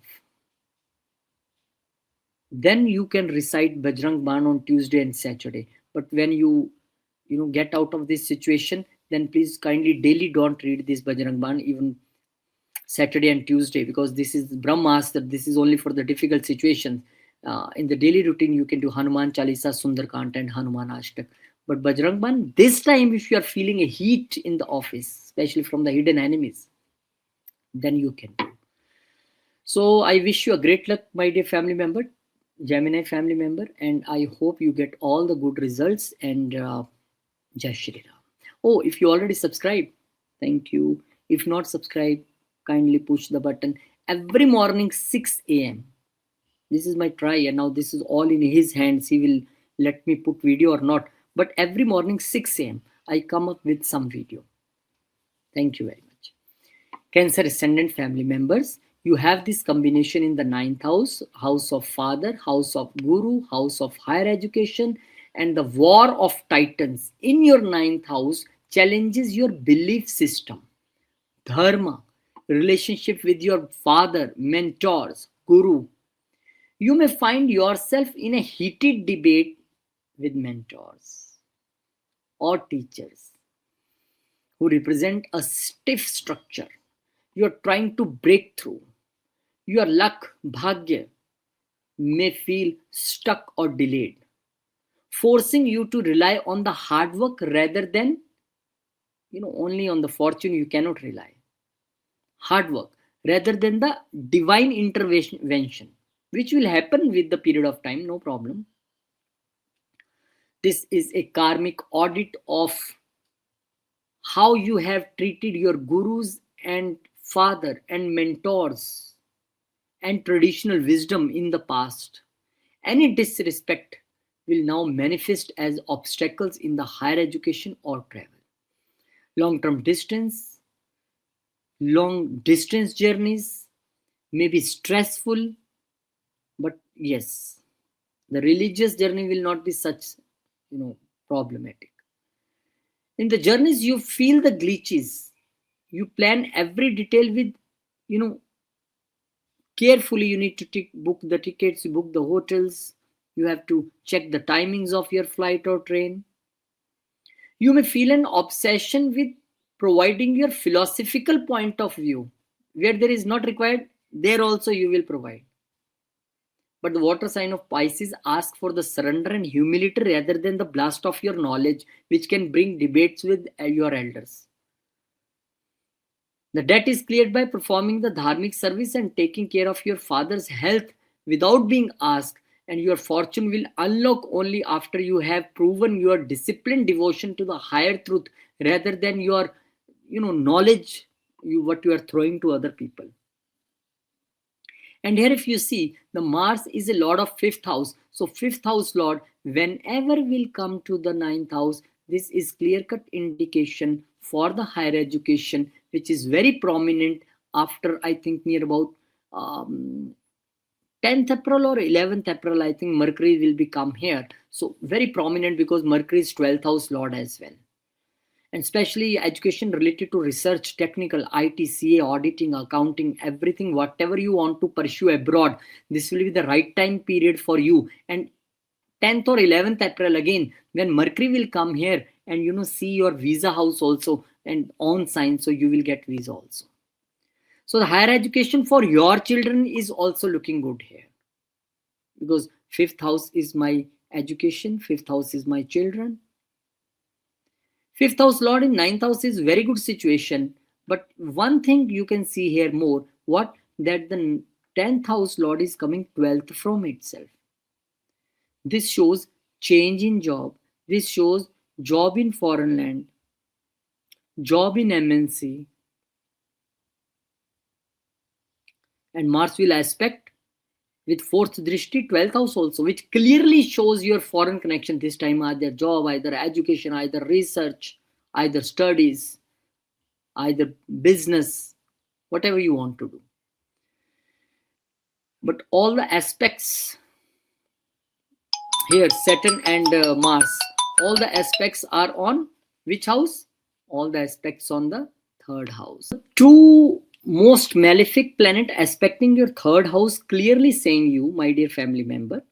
[SPEAKER 1] then you can recite Bajrang Ban on Tuesday and Saturday. But when you get out of this situation, then please kindly daily don't read this Bajrang Ban, even Saturday and Tuesday, because this is Brahmastra. This is only for the difficult situations. In the daily routine, you can do Hanuman Chalisa, Sundarkant, and Hanuman Ashtak. But Bajrang Ban, this time, if you are feeling a heat in the office, especially from the hidden enemies, then you can do. So I wish you a great luck, my dear family member, Gemini family member, and I hope you get all the good results. And Jai Shri Ram. Oh, if you already subscribed, thank you. If not subscribed, kindly push the button. Every morning 6 a.m. This is my try, and now this is all in his hands. He will let me put video or not. But every morning 6 a.m. I come up with some video. Thank you very much. Cancer ascendant family members, you have this combination in the 9th house, house of father, house of guru, house of higher education, and the war of titans in your 9th house challenges your belief system, dharma, relationship with your father, mentors, guru. You may find yourself in a heated debate with mentors or teachers who represent a stiff structure. You're trying to break through. Your luck, bhagya, may feel stuck or delayed, forcing you to rely on the hard work rather than, only on the fortune. You cannot rely. Hard work rather than the divine intervention, which will happen with the period of time, no problem. This is a karmic audit of how you have treated your gurus and father and mentors and traditional wisdom in the past. Any disrespect will now manifest as obstacles in the higher education or travel. Long distance journeys may be stressful, but yes, the religious journey will not be such, problematic. In the journeys, you feel the glitches. You plan every detail with, carefully. You need to book the tickets, you book the hotels, you have to check the timings of your flight or train. You may feel an obsession with providing your philosophical point of view. Where there is not required, there also you will provide. But the water sign of Pisces asks for the surrender and humility rather than the blast of your knowledge, which can bring debates with your elders. The debt is cleared by performing the dharmic service and taking care of your father's health without being asked, and your fortune will unlock only after you have proven your disciplined devotion to the higher truth rather than your, knowledge, what you are throwing to other people. And here, if you see, the Mars is a lord of 5th house. So 5th house lord, whenever will come to the 9th house, this is clear-cut indication for the higher education, which is very prominent after, I think, near about 10th April or 11th April, I think Mercury will become here. So very prominent because Mercury is 12th house lord as well. And especially education related to research, technical, IT, CA, auditing, accounting, everything, whatever you want to pursue abroad, this will be the right time period for you. And 10th or 11th April again, when Mercury will come here and see your visa house also and on sign, so you will get visa also. So the higher education for your children is also looking good here, because 5th house is my education, 5th house is my children. 5th house lord in 9th house is very good situation. But one thing you can see here more, that the 10th house lord is coming 12th from itself. This shows change in job. This shows job in foreign land, job in MNC. And Mars will aspect with 4th drishti 12th house also, which clearly shows your foreign connection this time, either job, either education, either research, either studies, either business, whatever you want to do. But all the aspects here, Saturn and Mars, all the aspects are on which house? All the aspects on the 3rd house. 2 most malefic planet aspecting your third house, clearly saying you, my dear family member,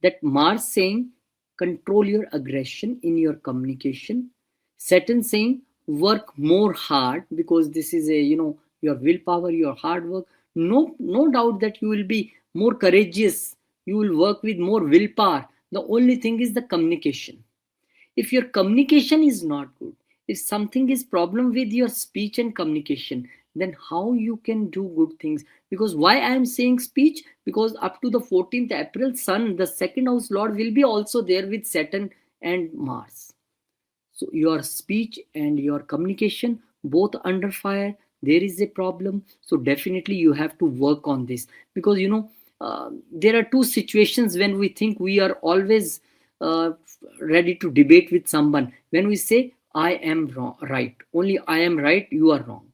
[SPEAKER 1] that Mars saying control your aggression in your communication. Saturn saying work more hard, because this is a, your willpower, your hard work. No doubt that you will be more courageous. You will work with more willpower. The only thing is the communication. If your communication is not good, if something is problem with your speech and communication, then how you can do good things? Because why I am saying speech, because up to the 14th April, Sun, the second house lord, will be also there with Saturn and Mars. So your speech and your communication both under fire, there is a problem. So definitely you have to work on this, because there are two situations when we think we are always uh, ready to debate with someone. When we say I am wrong, right, only I am right, you are wrong.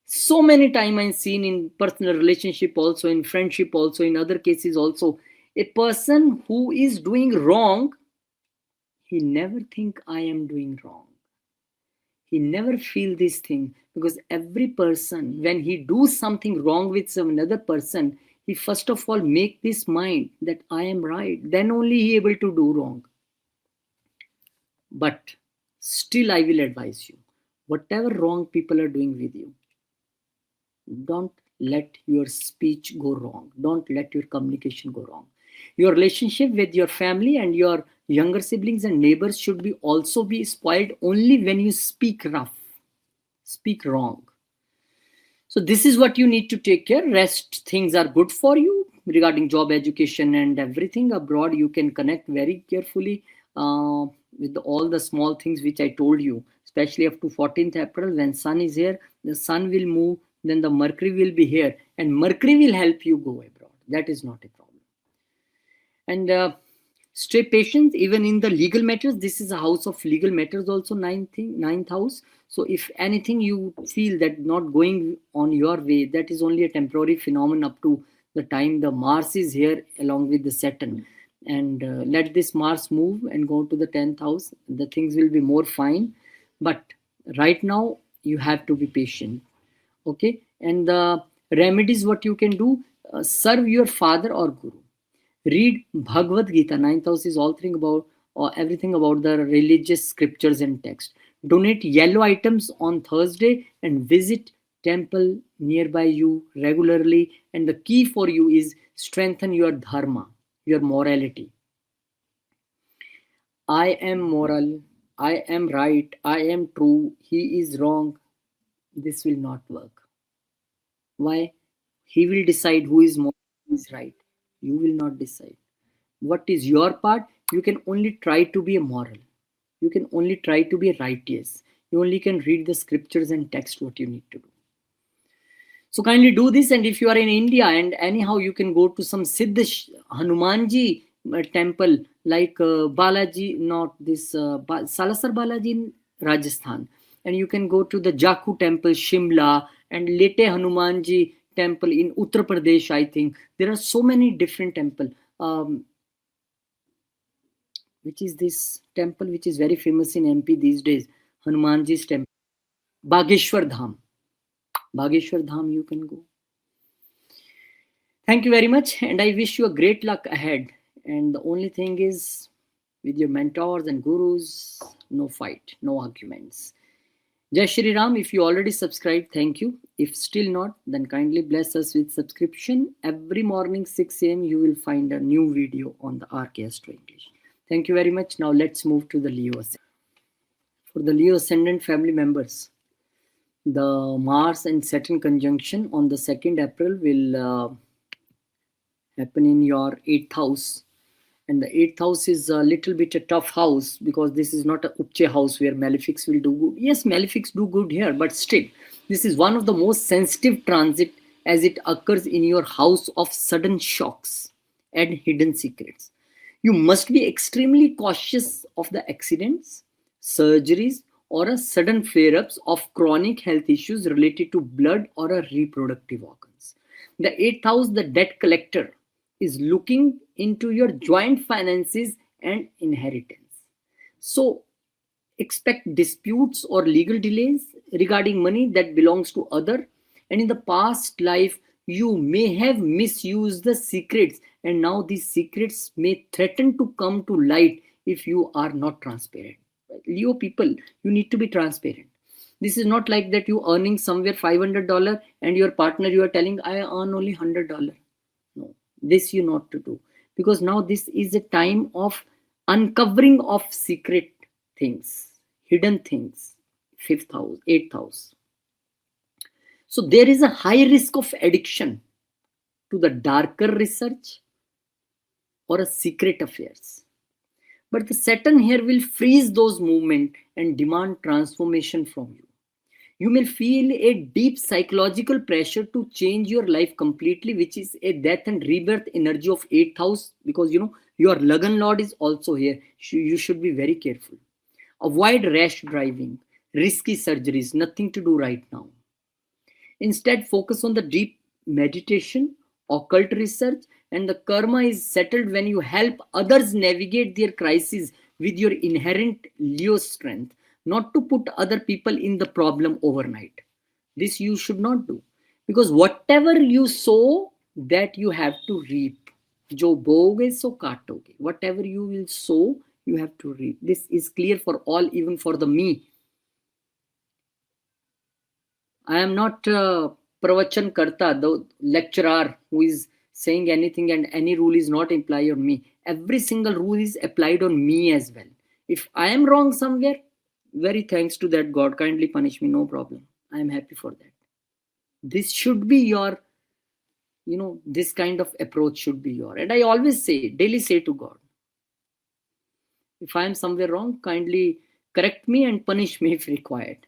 [SPEAKER 1] So many time I've seen in personal relationship also, in friendship also, in other cases also, a person who is doing wrong, he never think I am doing wrong. He never feel this thing, because every person, when he do something wrong with some another person, he first of all make this mind that I am right, then only he able to do wrong. But still I will advise you, whatever wrong people are doing with you, don't let your speech go wrong, don't let your communication go wrong. Your relationship with your family and your younger siblings and neighbors should be also be spoiled only when you speak rough, speak wrong. So this is what you need to take care. Rest things are good for you regarding job, education, and everything abroad. You can connect very carefully with all the small things which I told you, especially up to 14th April when Sun is here. The Sun will move, then the Mercury will be here, and Mercury will help you go abroad. That is not a problem. And stay patient even in the legal matters. This is a house of legal matters also, ninth house. So if anything you feel that not going on your way, that is only a temporary phenomenon up to the time the Mars is here along with the Saturn. And let this Mars move and go to the 10th house, the things will be more fine. But right now you have to be patient. Okay. And the remedies what you can do, serve your father or guru. Read Bhagavad Gita. Ninth house is all thing about everything about the religious scriptures and text. Donate yellow items on Thursday and visit temple nearby you regularly. And the key for you is strengthen your dharma, your morality. I am moral, I am right, I am true, he is wrong. This will not work. Why? He will decide who is moral, who is right. You will not decide. What is your part? You can only try to be a moral. You can only try to be righteous. You only can read the scriptures and text what you need to do. So kindly do this. And if you are in India and anyhow you can go to some Siddha Hanumanji temple like Balaji, not this Salasar Balaji in Rajasthan. And you can go to the Jaku temple, Shimla, and Lete Hanumanji temple in Uttar Pradesh, I think. There are so many different temples. Which is this temple which is very famous in MP these days? Hanumanji's temple. Bageshwar Dham. Bageshwar Dham you can go. Thank you very much, and I wish you a great luck ahead. And the only thing is, with your mentors and gurus, no fight, no arguments. Jai Shri Ram. If you already subscribed, thank you. If still not, then kindly bless us with subscription. Every morning 6 a.m. you will find a new video on the RK Astro English. Thank you very much. Now let's move to the Leo ascendant. For the Leo ascendant family members, the Mars and Saturn conjunction on the 2nd April will happen in your 8th house. And the 8th house is a little bit a tough house, because this is not a Upche house where malefics will do good. Yes, malefics do good here, but still, this is one of the most sensitive transit, as it occurs in your house of sudden shocks and hidden secrets. You must be extremely cautious of the accidents, surgeries, or a sudden flare-ups of chronic health issues related to blood or a reproductive organs. The 8th house, the debt collector, is looking into your joint finances and inheritance. So expect disputes or legal delays regarding money that belongs to other, And in the past life, you may have misused the secrets, and now these secrets may threaten to come to light if you are not transparent. Leo people, you need to be transparent. This is not like that you earning somewhere $500 and your partner you are telling I earn only $100. No, this you not to do, because now this is a time of uncovering of secret things, hidden things. Fifth house, eighth house. So there is a high risk of addiction to the darker research or a secret affairs. But the Saturn here will freeze those movements and demand transformation from you. You may feel a deep psychological pressure to change your life completely, which is a death and rebirth energy of 8th house, because you know your Lagan Lord is also here. You should be very careful. Avoid rash driving, risky surgeries, nothing to do right now. Instead, focus on the deep meditation, occult research, and the karma is settled when you help others navigate their crises with your inherent Leo strength, not to put other people in the problem overnight. This you should not do, because whatever you sow, that you have to reap. Jo boge so kaatoge. Whatever you will sow, you have to reap. This is clear for all, even for the me. I am not pravachan karta, the lecturer who is saying anything and any rule is not applied on me. Every single rule is applied on me as well. If I am wrong somewhere, very thanks to that God, kindly punish me, no problem. I am happy for that. This should be your, this kind of approach should be your. And I always say, daily say to God, if I am somewhere wrong, kindly correct me and punish me if required.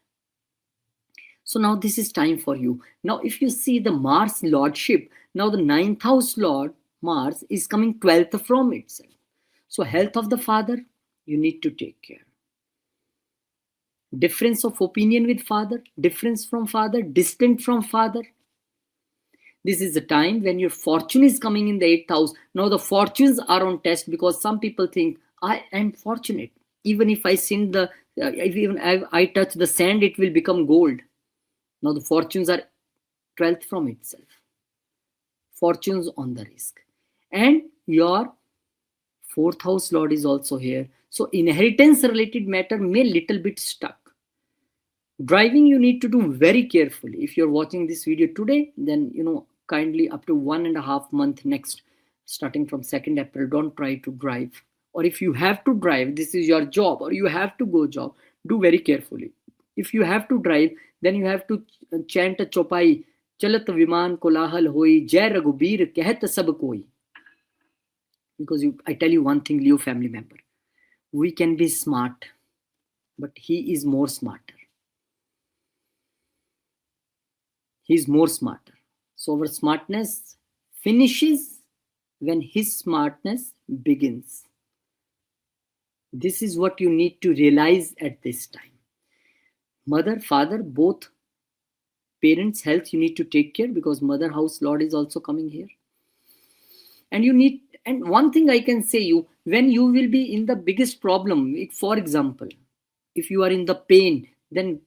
[SPEAKER 1] So now this is time for you. Now, if you see the Mars Lordship, now the 9th house Lord, Mars, is coming 12th from itself. So health of the father, you need to take care. Difference of opinion with father, difference from father, distant from father. This is the time when your fortune is coming in the 8th house. Now the fortunes are on test, because some people think, I am fortunate. Even if I sin I touch the sand, it will become gold. Now the fortunes are 12th from itself. Fortunes on the risk. And your 4th house Lord is also here. So inheritance related matter may little bit stuck. Driving you need to do very carefully. If you're watching this video today, then kindly up to 1.5 months next, starting from 2nd April, don't try to drive. Or if you have to drive, this is your job, or you have to go job, do very carefully. If you have to drive, then you have to chant a chopai, chalat viman kolahal hoi, jai raghubir kehat sab koi. Because I tell you one thing, Leo family member, we can be smart, but he is more smarter. He is more smarter. So our smartness finishes when his smartness begins. This is what you need to realize at this time. Mother, father, both parents' health you need to take care, because mother house Lord is also coming here. And and one thing I can say you, when you will be in the biggest problem, for example, if you are in the pain, then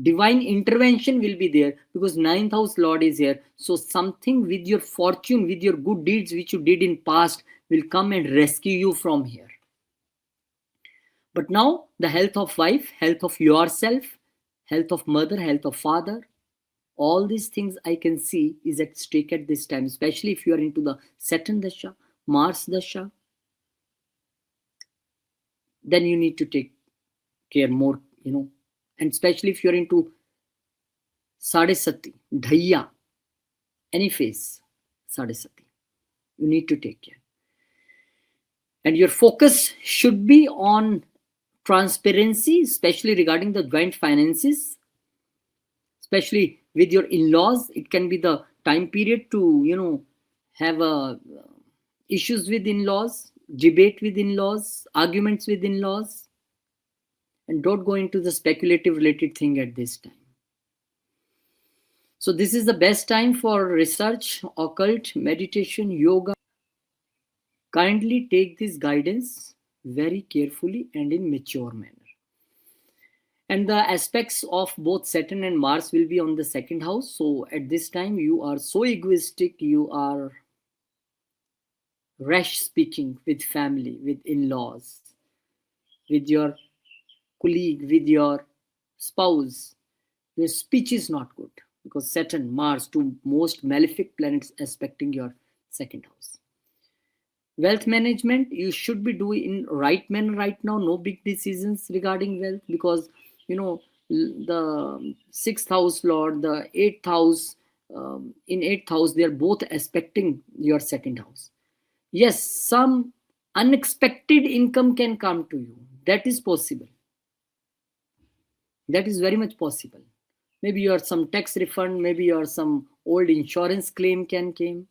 [SPEAKER 1] divine intervention will be there, because 9th house Lord is here. So something with your fortune, with your good deeds which you did in past will come and rescue you from here. But now the health of wife, health of yourself, health of mother, health of father, all these things I can see is at stake at this time, especially if you are into the Saturn Dasha, Mars Dasha. Then you need to take care more, and especially if you're into Sadesati, Dhaiya, any phase, Sadesati, you need to take care. And your focus should be on transparency, especially regarding the joint finances, especially with your in-laws. It can be the time period to, have issues with in-laws, debate with in-laws, arguments with in-laws. And don't go into the speculative related thing at this time. So this is the best time for research, occult, meditation, yoga. Kindly take this guidance very carefully and in mature manner. And the aspects of both Saturn and Mars will be on the second house. So at this time, you are so egoistic, you are rash speaking with family, with in-laws, with your colleague, with your spouse. Your speech is not good because Saturn, Mars, two most malefic planets aspecting your second house. Wealth management, you should be doing in right manner right now. No big decisions regarding wealth because, the sixth house lord, the eighth house, in eighth house, they are both aspecting your second house. Yes, some unexpected income can come to you. That is possible. That is very much possible. Maybe your some tax refund, maybe your some old insurance claim can came.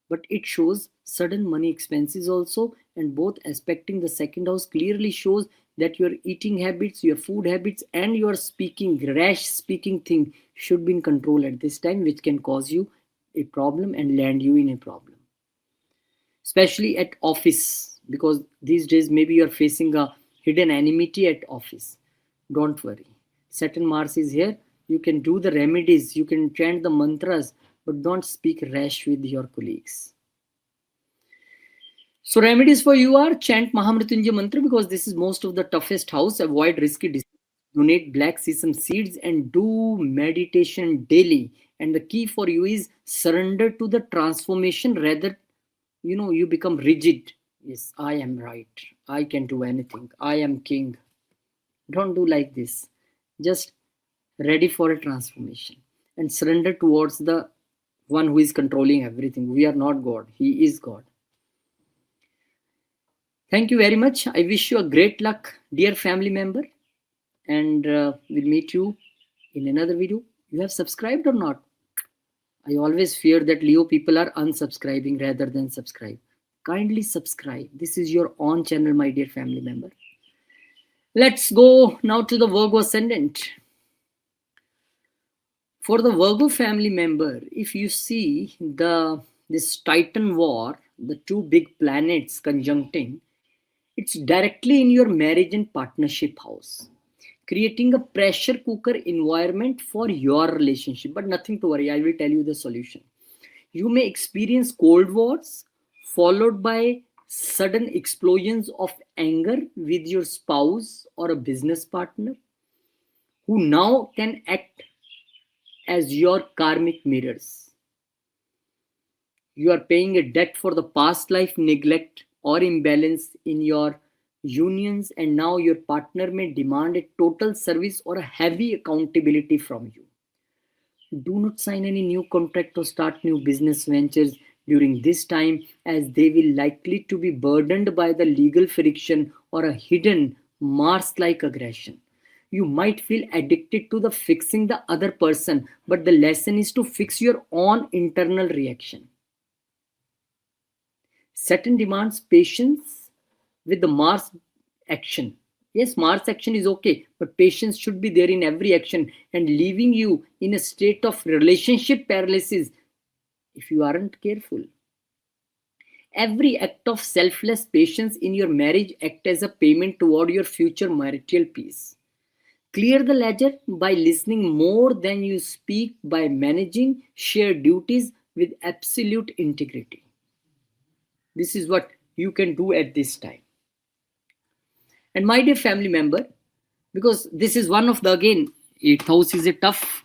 [SPEAKER 1] But it shows sudden money expenses also, and both aspecting the second house clearly shows that your eating habits, your food habits, and your speaking, rash speaking thing should be in control at this time, which can cause you a problem and land you in a problem. Especially at office, because these days maybe you're facing a hidden enmity at office. Don't worry. Saturn Mars is here. You can do the remedies, you can chant the mantras, but don't speak rash with your colleagues. So remedies for you are chant Mahamrityunjay mantra because this is most of the toughest house. Avoid risky decisions. Donate black sesame seeds and do meditation daily. And the key for you is surrender to the transformation rather, you become rigid. Yes, I am right. I can do anything. I am king. Don't do like this. Just ready for a transformation and surrender towards the one who is controlling everything. We are not God. He is God. Thank you very much. I wish you a great luck, dear family member. And we'll meet you in another video. You have subscribed or not? I always fear that Leo people are unsubscribing rather than subscribe. Kindly subscribe. This is your own channel, my dear family member. Let's go now to the Virgo ascendant. For the Virgo family member, if you see this Titan war, the two big planets conjuncting, it's directly in your marriage and partnership house, creating a pressure cooker environment for your relationship. But nothing to worry, I will tell you the solution. You may experience cold wars followed by sudden explosions of anger with your spouse or a business partner who now can act as your karmic mirrors. You are paying a debt for the past life neglect or imbalance in your unions, and now your partner may demand a total service or a heavy accountability from you. Do not sign any new contract or start new business ventures during this time, as they will likely to be burdened by the legal friction or a hidden Mars-like aggression. You might feel addicted to the fixing the other person, but the lesson is to fix your own internal reaction. Saturn demands patience with the Mars action. Yes, Mars action is okay, but patience should be there in every action and leaving you in a state of relationship paralysis if you aren't careful. Every act of selfless patience in your marriage acts as a payment toward your future marital peace. Clear the ledger by listening more than you speak, by managing shared duties with absolute integrity. This is what you can do at this time. And my dear family member, because this is one of the, again, 8th house is a tough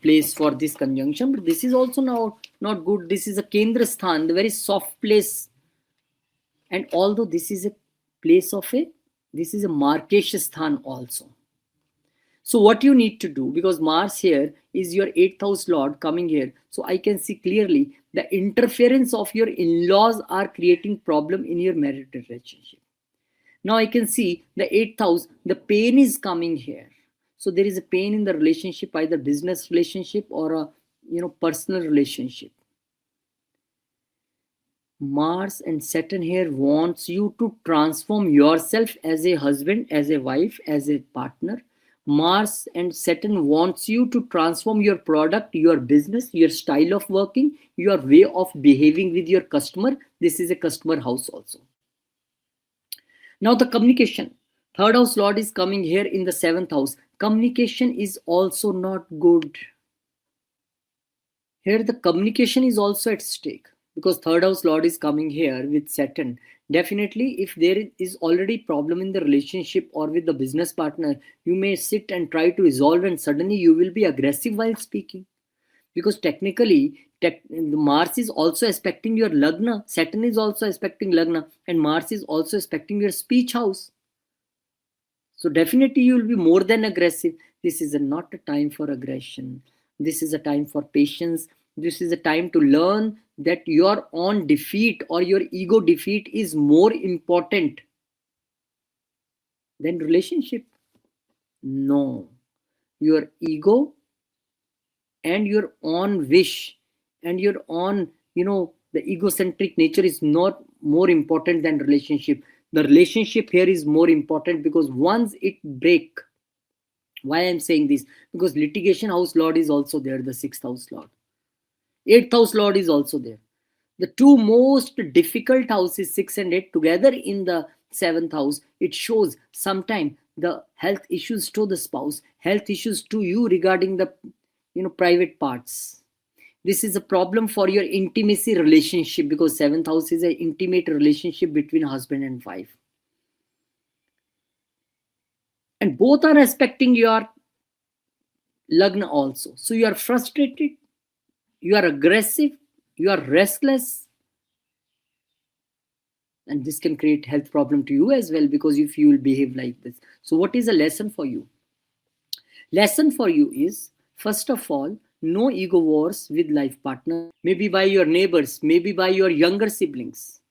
[SPEAKER 1] place for this conjunction, but this is also now not good. This is a Kendra Sthan, the very soft place. And although this is a place of this is a Markesh Sthan also. So what you need to do, because Mars here is your 8th house lord coming here, so I can see clearly the interference of your in-laws are creating problem in your marital relationship. Now I can see the 8th house, the pain is coming here. So there is a pain in the relationship, either business relationship or a personal relationship. Mars and Saturn here wants you to transform yourself as a husband, as a wife, as a partner. Mars and Saturn wants you to transform your product, your business, your style of working, your way of behaving with your customer. This is a customer house also. Now the communication. Third house Lord is coming here in the 7th house. Communication is also not good. Here the communication is also at stake, because third house Lord is coming here with Saturn. Definitely, if there is already problem in the relationship or with the business partner, you may sit and try to resolve, and suddenly you will be aggressive while speaking. Because technically, Mars is also aspecting your Lagna, Saturn is also aspecting Lagna, and Mars is also aspecting your speech house. So definitely you will be more than aggressive. This is not a time for aggression. This is a time for patience. This is a time to learn that your own defeat or your ego defeat is more important than relationship. No. Your ego and your own wish and your own, the egocentric nature is not more important than relationship. The relationship here is more important, because once it break, why I'm saying this, because litigation house Lord is also there, the 6th house Lord. 8th house Lord is also there. The two most difficult houses, 6 and 8, together in the 7th house. It shows sometime the health issues to the spouse, health issues to you regarding the private parts. This is a problem for your intimacy relationship, because 7th house is an intimate relationship between husband and wife. And both are aspecting your Lagna also. So you are frustrated, you are aggressive, you are restless. And this can create health problem to you as well, because if you will behave like this. So what is a lesson for you? Lesson for you is, first of all, no ego wars with life partner, maybe by your neighbors, maybe by your younger siblings,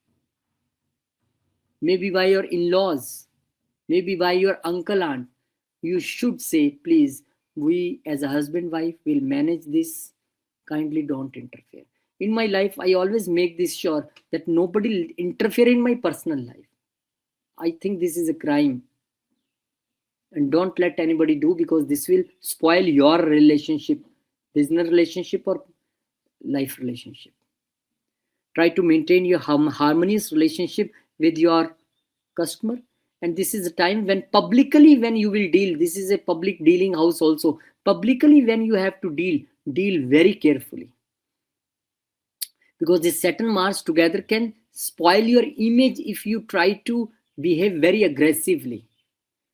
[SPEAKER 1] maybe by your in-laws, maybe by your uncle, aunt. You should say, please, we as a husband-wife will manage this. Kindly don't interfere. In my life, I always make this sure that nobody will interfere in my personal life. I think this is a crime. And don't let anybody do, because this will spoil your relationship, business relationship or life relationship. Try to maintain your harmonious relationship with your customer. And this is a time when publicly, when you will deal, this is a public dealing house also. Publicly, when you have to deal very carefully. Because this Saturn Mars together can spoil your image if you try to behave very aggressively.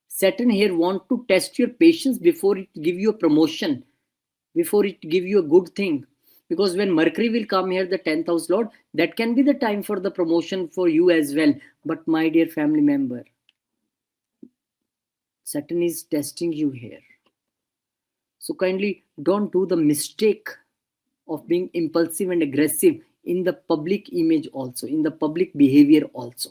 [SPEAKER 1] Saturn here want to test your patience before it give you a promotion, before it give you a good thing. Because when Mercury will come here, the 10th house Lord, that can be the time for the promotion for you as well. But my dear family member, Saturn is testing you here. So kindly don't do the mistake of being impulsive and aggressive in the public image also, in the public behavior also.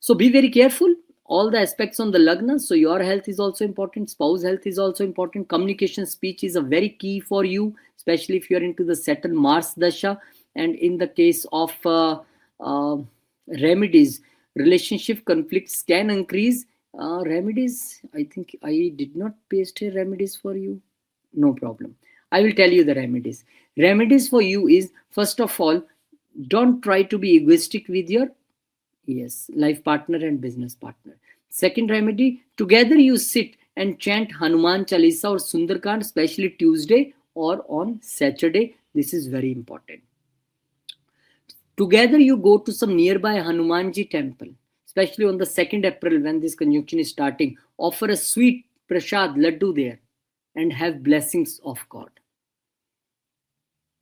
[SPEAKER 1] So be very careful. All the aspects on the Lagna. So your health is also important. Spouse health is also important. Communication, speech is a very key for you, especially if you're into the Saturn Mars Dasha. And in the case of remedies, relationship conflicts can increase. Remedies, I think I did not paste here remedies for you. No problem. I will tell you the remedies. Remedies for you is, first of all, don't try to be egoistic with your life partner and business partner. Second remedy, together you sit and chant Hanuman Chalisa or Sundarkand, especially Tuesday or on Saturday. This is very important. Together you go to some nearby Hanumanji temple, especially on the 2nd April when this conjunction is starting. Offer a sweet prasad laddu there and have blessings of God.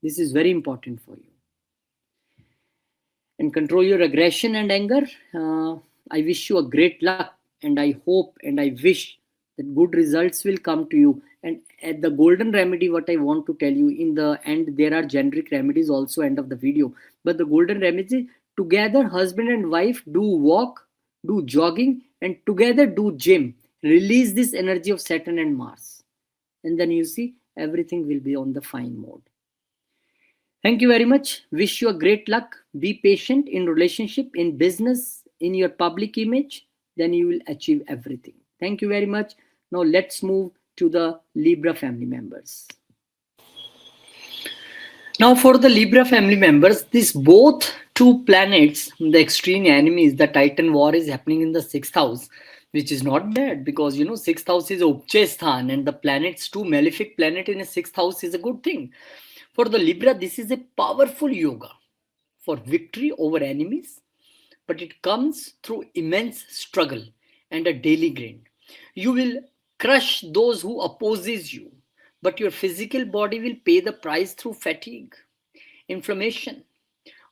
[SPEAKER 1] This is very important for you. And control your aggression and anger. I wish you a great luck, and I hope and I wish that good results will come to you. And at the golden remedy, what I want to tell you, in the end, there are generic remedies also, end of the video. But the golden remedy, together husband and wife do walk, do jogging, and together do gym. Release this energy of Saturn and Mars. And then you see everything will be on the fine mode. Thank you very much. Wish you a great luck. Be patient in relationship, in business, in your public image. Then you will achieve everything. Thank you very much. Now let's move to the Libra family members. Now for the Libra family members, these both two planets, the extreme enemies, the Titan war is happening in the 6th house. which is not bad because sixth house is Upchesthan, and the planets too, malefic planet in a sixth house is a good thing. For the Libra, this is a powerful yoga for victory over enemies, but it comes through immense struggle and a daily grind. You will crush those who opposes you, but your physical body will pay the price through fatigue, inflammation,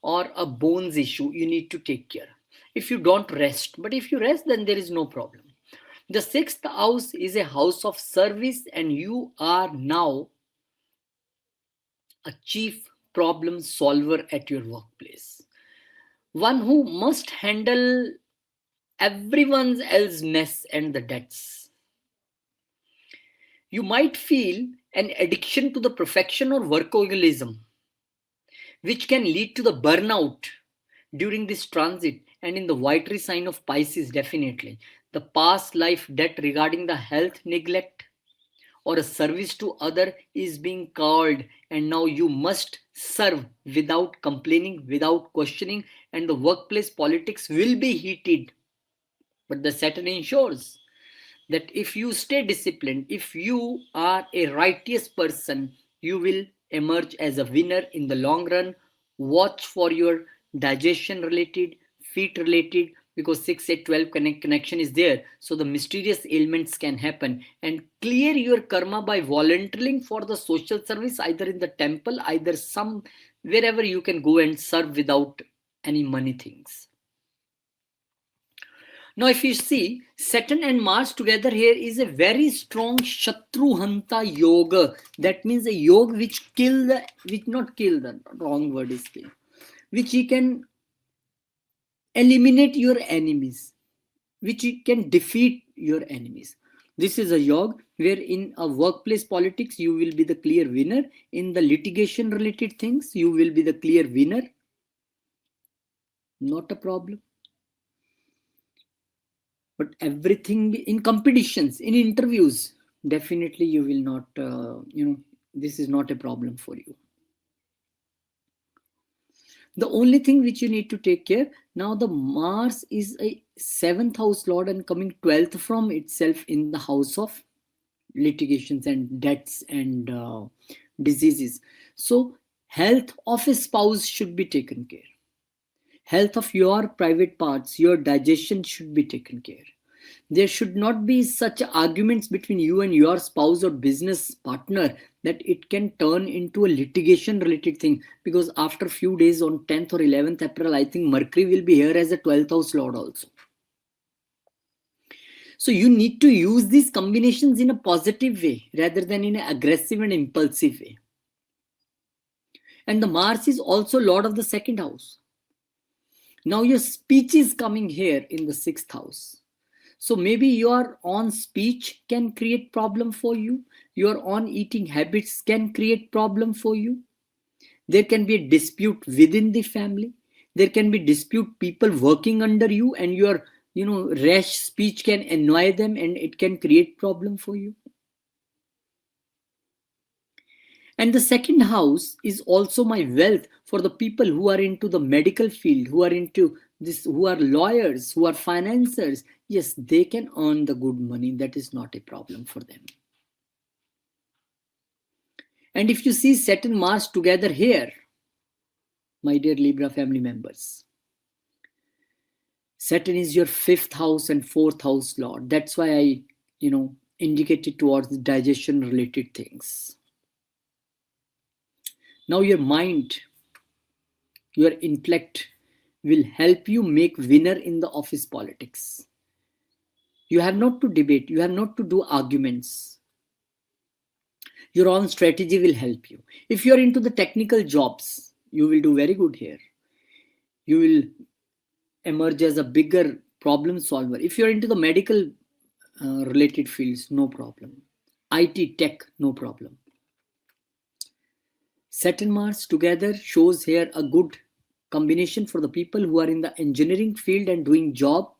[SPEAKER 1] or a bones issue you need to take care if you don't rest. But if you rest, then there is no problem. The sixth house is a house of service, and you are now a chief problem solver at your workplace, one who must handle everyone else's mess and the debts. You might feel an addiction to the perfection or workaholism, which can lead to the burnout during this transit. And in the watery sign of Pisces, definitely the past life debt regarding the health neglect or a service to other is being called, and now you must serve without complaining, without questioning, and the workplace politics will be heated. But the Saturn ensures that if you stay disciplined, if you are a righteous person, you will emerge as a winner in the long run. Watch for your digestion related, feet related, because 6 8 12 connection is there, so the mysterious ailments can happen. And clear your karma by volunteering for the social service, either in the temple, either some wherever you can go and serve without any money things. Now if you see Saturn and Mars together here is a very strong Shatruhanta yoga. That means a yoga which not kill the wrong word is kill, which you can eliminate your enemies, which you can defeat your enemies. This is a yoga where in a workplace politics you will be the clear winner. In the litigation related things you will be the clear winner. Not a problem. But everything in competitions, in interviews, definitely you will not, this is not a problem for you. The only thing which you need to take care, now the Mars is a 7th house lord and coming 12th from itself in the house of litigations and debts and diseases. So health of a spouse should be taken care. Health of your private parts, your digestion should be taken care. There should not be such arguments between you and your spouse or business partner that it can turn into a litigation related thing, because after a few days on 10th or 11th April, I think Mercury will be here as a 12th house lord also. So you need to use these combinations in a positive way rather than in an aggressive and impulsive way. And the Mars is also lord of the 2nd house. Now your speech is coming here in the 6th house. So maybe your own speech can create problem for you. Your own eating habits can create problem for you. There can be a dispute within the family. There can be dispute people working under you, and your rash speech can annoy them and it can create problem for you. And the 2nd house is also my wealth for the people who are into the medical field, who are into this, who are lawyers, who are financiers. Yes, they can earn the good money. That is not a problem for them. And if you see Saturn Mars together here, my dear Libra family members, Saturn is your 5th house and 4th house lord. That's why I, indicated towards the digestion related things. Now your mind, your intellect will help you make winner in the office politics. You have not to debate. You have not to do arguments. Your own strategy will help you. If you're into the technical jobs, you will do very good here. You will emerge as a bigger problem solver. If you're into the medical related fields, no problem. IT, tech, no problem. Saturn Mars together shows here a good combination for the people who are in the engineering field and doing job.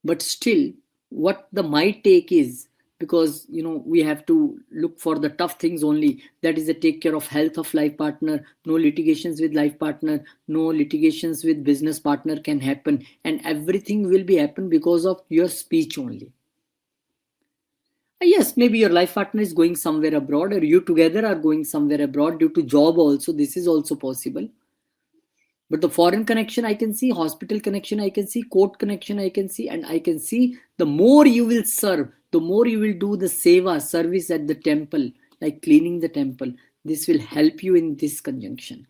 [SPEAKER 1] But still, what my take is, because we have to look for the tough things only. That is the take care of health of life partner. No litigations with life partner, no litigations with business partner can happen, and everything will be happen because of your speech only. Yes, maybe your life partner is going somewhere abroad, or you together are going somewhere abroad due to job also. This is also possible. But the foreign connection I can see, hospital connection I can see, court connection I can see, and I can see the more you will serve, the more you will do the seva, service at the temple, like cleaning the temple. This will help you in this conjunction.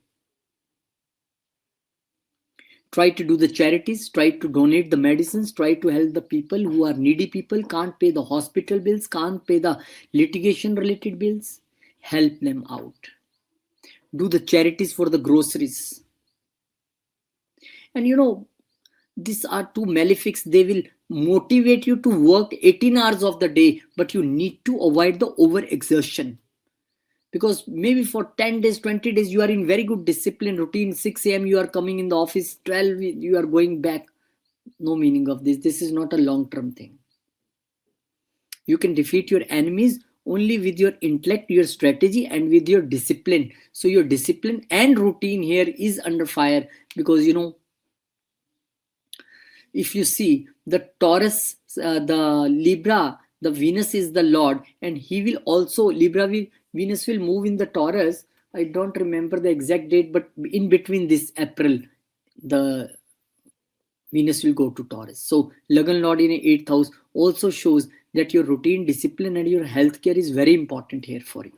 [SPEAKER 1] Try to do the charities, try to donate the medicines, try to help the people who are needy people, can't pay the hospital bills, can't pay the litigation related bills. Help them out. Do the charities for the groceries. And these are two malefics. They will motivate you to work 18 hours of the day, but you need to avoid the overexertion. Because maybe for 10 days, 20 days, you are in very good discipline routine. 6 a.m. you are coming in the office, 12 you are going back. No meaning of this. This is not a long-term thing. You can defeat your enemies only with your intellect, your strategy, and with your discipline. So your discipline and routine here is under fire, because if you see the Taurus, the Libra, the Venus is the Lord, and he will also, Venus will move in the Taurus. I don't remember the exact date, but in between this April, the Venus will go to Taurus. So Lagan Lord in 8th house also shows that your routine, discipline, and your healthcare is very important here for you.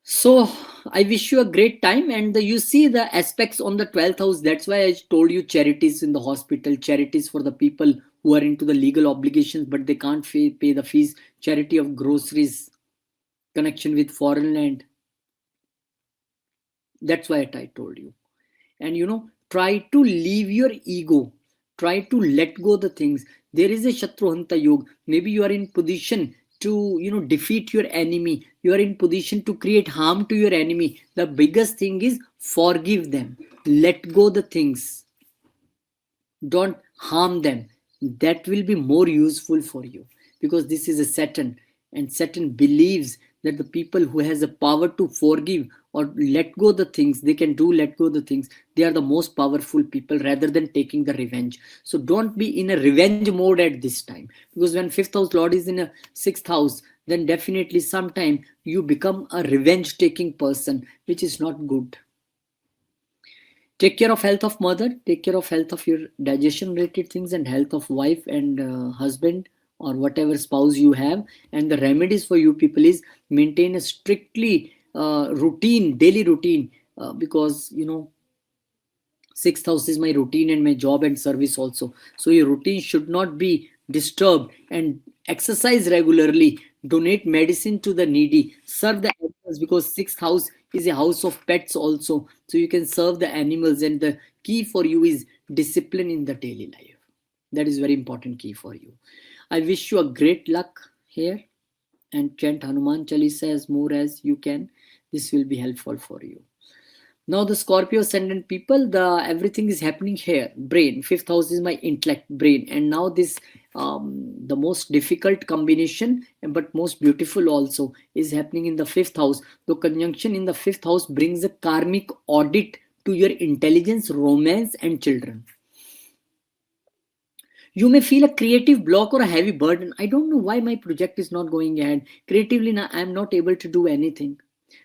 [SPEAKER 1] So I wish you a great time, and you see the aspects on the 12th house. That's why I told you charities in the hospital, charities for the people who are into the legal obligations but they can't pay the fees, charity of groceries, connection with foreign land. That's why I told you. And try to leave your ego, try to let go the things. There is a Shatruhanta Yoga. Maybe you are in position to defeat your enemy, you are in position to create harm to your enemy. The biggest thing is forgive them, let go the things, don't harm them. That will be more useful for you, because this is a Saturn, and Saturn believes that the people who has a power to forgive or let go the things, they can let go the things, they are the most powerful people rather than taking the revenge. So don't be in a revenge mode at this time, because when 5th house Lord is in a 6th house, then definitely sometime you become a revenge taking person, which is not good. Take care of health of mother, take care of health of your digestion related things, and health of wife and husband or whatever spouse you have. And the remedies for you people is maintain a strictly routine, daily routine, because 6th house is my routine and my job and service also. So your routine should not be disturbed, and exercise regularly, donate medicine to the needy, serve the animals, because 6th house is a house of pets also. So you can serve the animals, and the key for you is discipline in the daily life. That is very important key for you. I wish you a great luck here, and chant Hanuman Chalisa as more as you can. This will be helpful for you. Now the Scorpio ascendant people, everything is happening here. Brain, 5th house is my intellect, brain. And now this, the most difficult combination, but most beautiful also, is happening in the 5th house. The conjunction in the 5th house brings a karmic audit to your intelligence, romance, and children. You may feel a creative block or a heavy burden. I don't know why my project is not going ahead. Creatively, I am not able to do anything.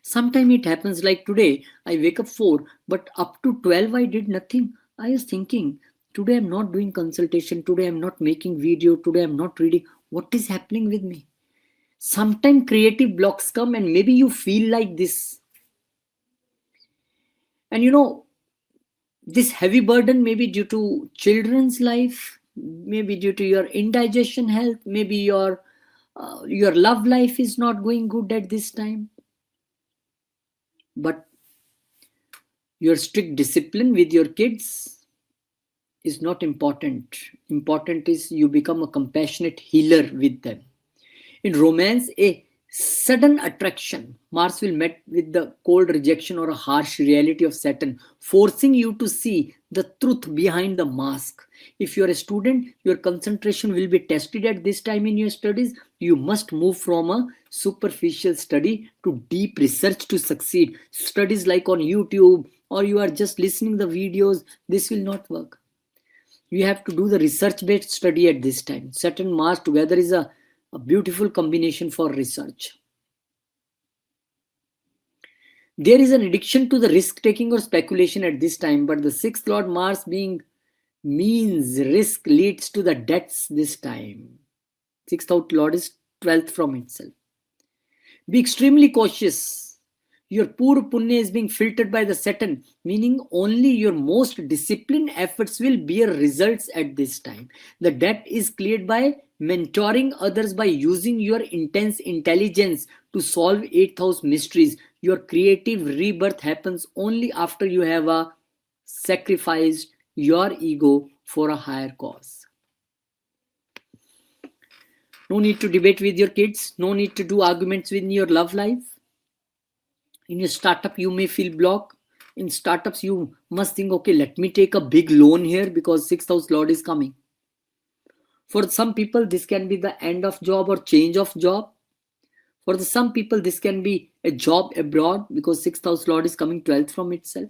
[SPEAKER 1] Sometimes it happens like today, I wake up 4, but up to 12 I did nothing. I was thinking, today I'm not doing consultation, today I'm not making video, today I'm not reading. What is happening with me? Sometimes creative blocks come, and maybe you feel like this. And this heavy burden may be due to children's life, maybe due to your indigestion health, maybe your love life is not going good at this time. But your strict discipline with your kids is not important. Important is you become a compassionate healer with them. In romance, a sudden attraction, Mars will meet with the cold rejection or a harsh reality of Saturn, forcing you to see the truth behind the mask. If you are a student, your concentration will be tested at this time in your studies. You must move from a superficial study to deep research to succeed. Studies like on YouTube, or you are just listening the videos, this will not work. You have to do the research based study at this time. Saturn Mars together is a beautiful combination for research. There is an addiction to the risk taking or speculation at this time, but the sixth lord Mars being means risk leads to the debts this time. Sixth out lord is 12th from itself. Be extremely cautious. Your poor punya is being filtered by the Saturn, meaning only your most disciplined efforts will bear results at this time. The debt is cleared by mentoring others, by using your intense intelligence to solve 8th house mysteries. Your creative rebirth happens only after you have sacrificed your ego for a higher cause. No need to debate with your kids. No need to do arguments in your love life. In your startup, you may feel blocked. In startups, you must think, okay, let me take a big loan here because 6th house lord is coming. For some people, this can be the end of job or change of job. For some people, this can be a job abroad because 6th house lord is coming 12th from itself.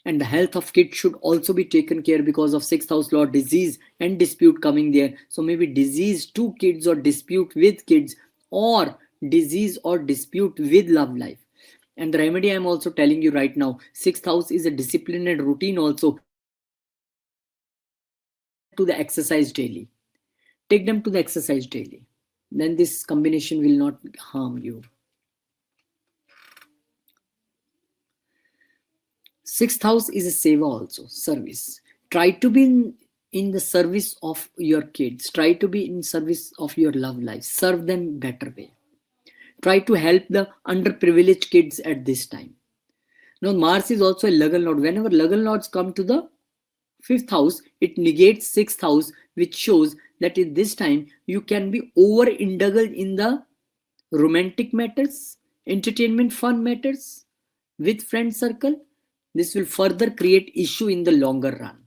[SPEAKER 1] And the health of kids should also be taken care because of 6th house lord disease and dispute coming there. So maybe disease to kids or dispute with kids, or disease or dispute with love life. And the remedy I'm also telling you right now, 6th house is a discipline and routine also. To the exercise daily. Take them to the exercise daily. Then this combination will not harm you. 6th house is a seva also, service. Try to be in the service of your kids. Try to be in service of your love life. Serve them better way. Try to help the underprivileged kids at this time. Now Mars is also a Lagan lord. Whenever Lagan lords come to the 5th house, it negates 6th house, which shows that at this time you can be over-indulged in the romantic matters, entertainment fun matters with friend circle. This will further create issue in the longer run.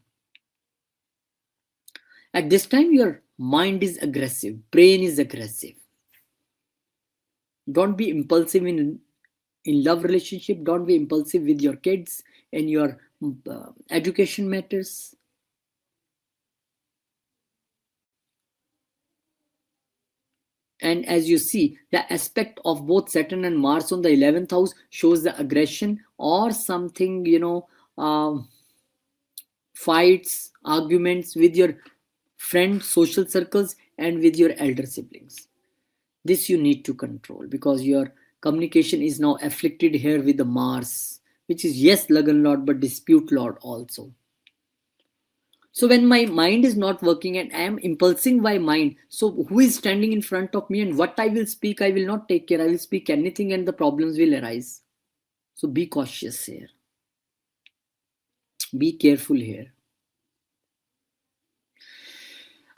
[SPEAKER 1] At this time, your mind is aggressive, brain is aggressive. Don't be impulsive in love relationship. Don't be impulsive with your kids and your education matters. And as you see, the aspect of both Saturn and Mars on the 11th house shows the aggression or something, fights, arguments with your friends, social circles, and with your elder siblings. This you need to control because your communication is now afflicted here with the Mars, which is yes, Lagan Lord, but dispute Lord also. So when my mind is not working and I am impulsing by mind, so who is standing in front of me and what I will speak, I will not take care. I will speak anything and the problems will arise. So be cautious here. Be careful here.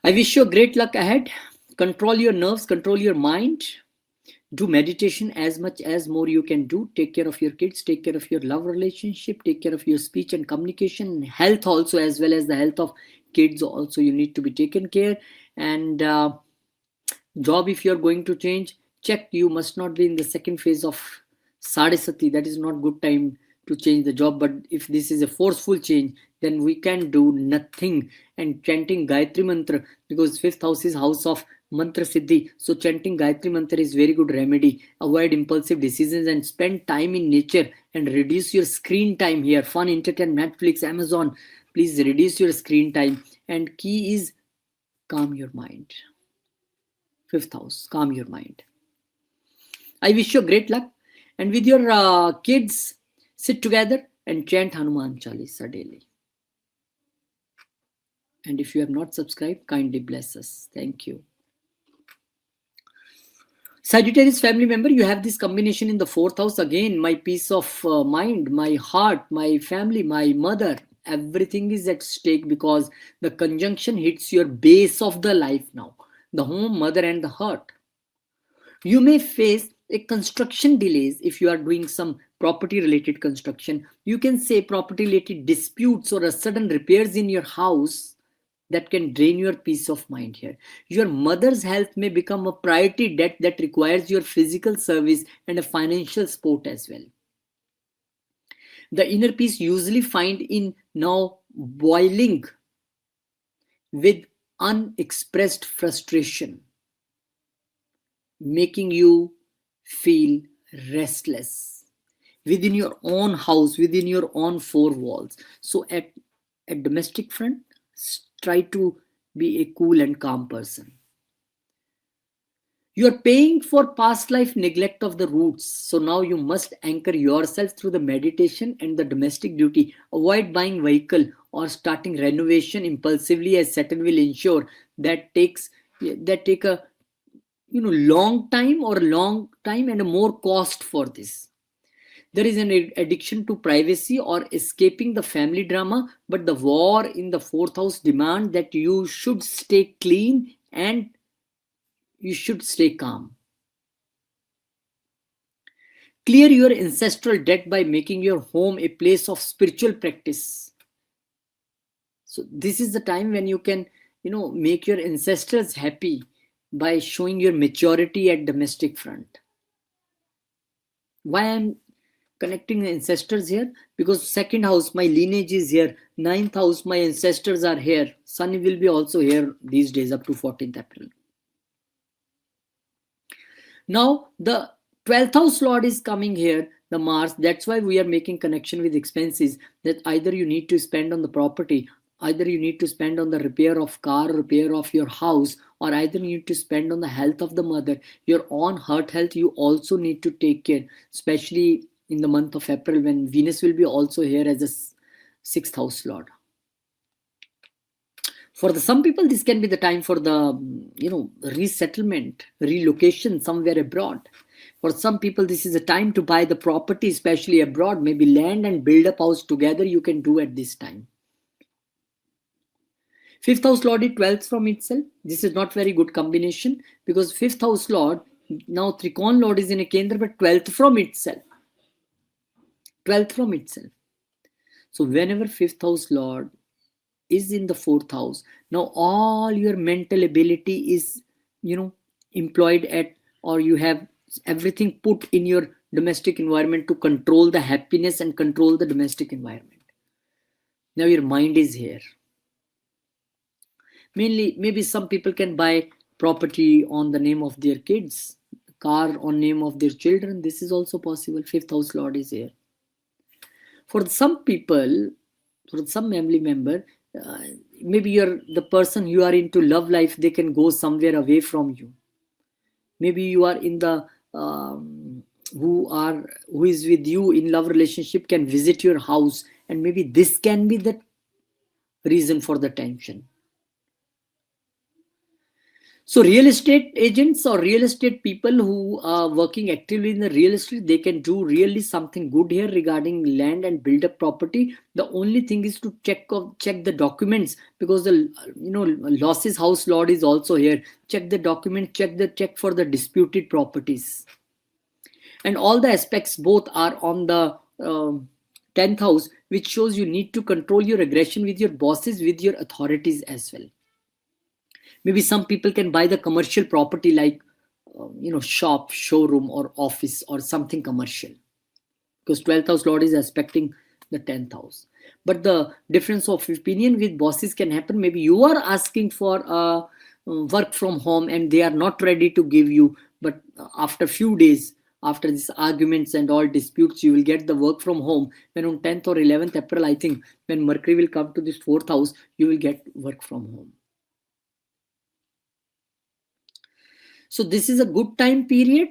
[SPEAKER 1] I wish you great luck ahead. Control your nerves, control your mind. Do meditation as much as more you can do. Take care of your kids, take care of your love relationship, take care of your speech and communication, health also, as well as the health of kids also you need to be taken care. And job, if you're going to change, check. You must not be in the second phase of Sadisati. That is not good time to change the job. But if this is a forceful change, then we can do nothing. And chanting Gayatri Mantra, because 5th house is house of Mantra Siddhi. So chanting Gayatri Mantra is very good remedy. Avoid impulsive decisions and spend time in nature and reduce your screen time here. Fun, entertainment, Netflix, Amazon. Please reduce your screen time. And key is calm your mind. 5th house, calm your mind. I wish you great luck. And with your kids, sit together and chant Hanuman Chalisa daily. And if you have not subscribed, kindly bless us. Thank you. Sagittarius family member, you have this combination in the 4th house. Again, my peace of mind, my heart, my family, my mother, everything is at stake because the conjunction hits your base of the life now. The home, mother and the heart. You may face a construction delays. If you are doing some property related construction, you can say property related disputes or a sudden repairs in your house that can drain your peace of mind here. Your mother's health may become a priority debt that requires your physical service and a financial support as well. The inner peace usually find in now boiling with unexpressed frustration, making you feel restless within your own house, within your own four walls. So at domestic front, try to be a cool and calm person. You are paying for past life neglect of the roots. So now you must anchor yourself through the meditation and the domestic duty. Avoid buying vehicle or starting renovation impulsively, as Saturn will ensure that take a long time and a more cost for this. There is an addiction to privacy or escaping the family drama, but the war in the fourth house demand that you should stay clean and you should stay calm. Clear your ancestral debt by making your home a place of spiritual practice. So this is the time when you can, make your ancestors happy by showing your maturity at domestic front. Why I'm connecting the ancestors here? Because second house, my lineage is here. Ninth house, my ancestors are here. Sun will be also here these days up to 14th April. Now the 12th house Lord is coming here, the Mars. That's why we are making connection with expenses, that either you need to spend on the property, either you need to spend on the repair of car, repair of your house, or either you need to spend on the health of the mother. Your own heart health you also need to take care, especially in the month of April when Venus will be also here as a 6th house Lord. For some people, this can be the time for the resettlement, relocation somewhere abroad. For some people, this is a time to buy the property, especially abroad, maybe land and build up house together. You can do at this time. 5th house Lord is 12th from itself. This is not very good combination because 5th house Lord, now Trikon Lord is in a Kendra, but 12th from itself. 12th from itself. So whenever 5th house Lord is in the 4th house, now all your mental ability is employed at, or you have everything put in your domestic environment to control the happiness and control the domestic environment. Now your mind is here. Mainly, maybe some people can buy property on the name of their kids, car on name of their children. This is also possible. 5th house Lord is here. For some people, for some family member, maybe you're the person you are into love life, they can go somewhere away from you. Maybe you are in the who is with you in love relationship can visit your house, and maybe this can be the reason for the tension. So real estate agents or real estate people who are working actively in the real estate, they can do really something good here regarding land and build up property. The only thing is to check the documents, because the losses house Lord is also here. Check the document, check for the disputed properties. And all the aspects both are on the 10th house, which shows you need to control your aggression with your bosses, with your authorities as well. Maybe some people can buy the commercial property like, shop, showroom or office or something commercial, because 12th house Lord is aspecting the 10th house. But the difference of opinion with bosses can happen. Maybe you are asking for work from home and they are not ready to give you, but after few days, after these arguments and all disputes, you will get the work from home. When on 10th or 11th April, I think, when Mercury will come to this 4th house, you will get work from home. So this is a good time period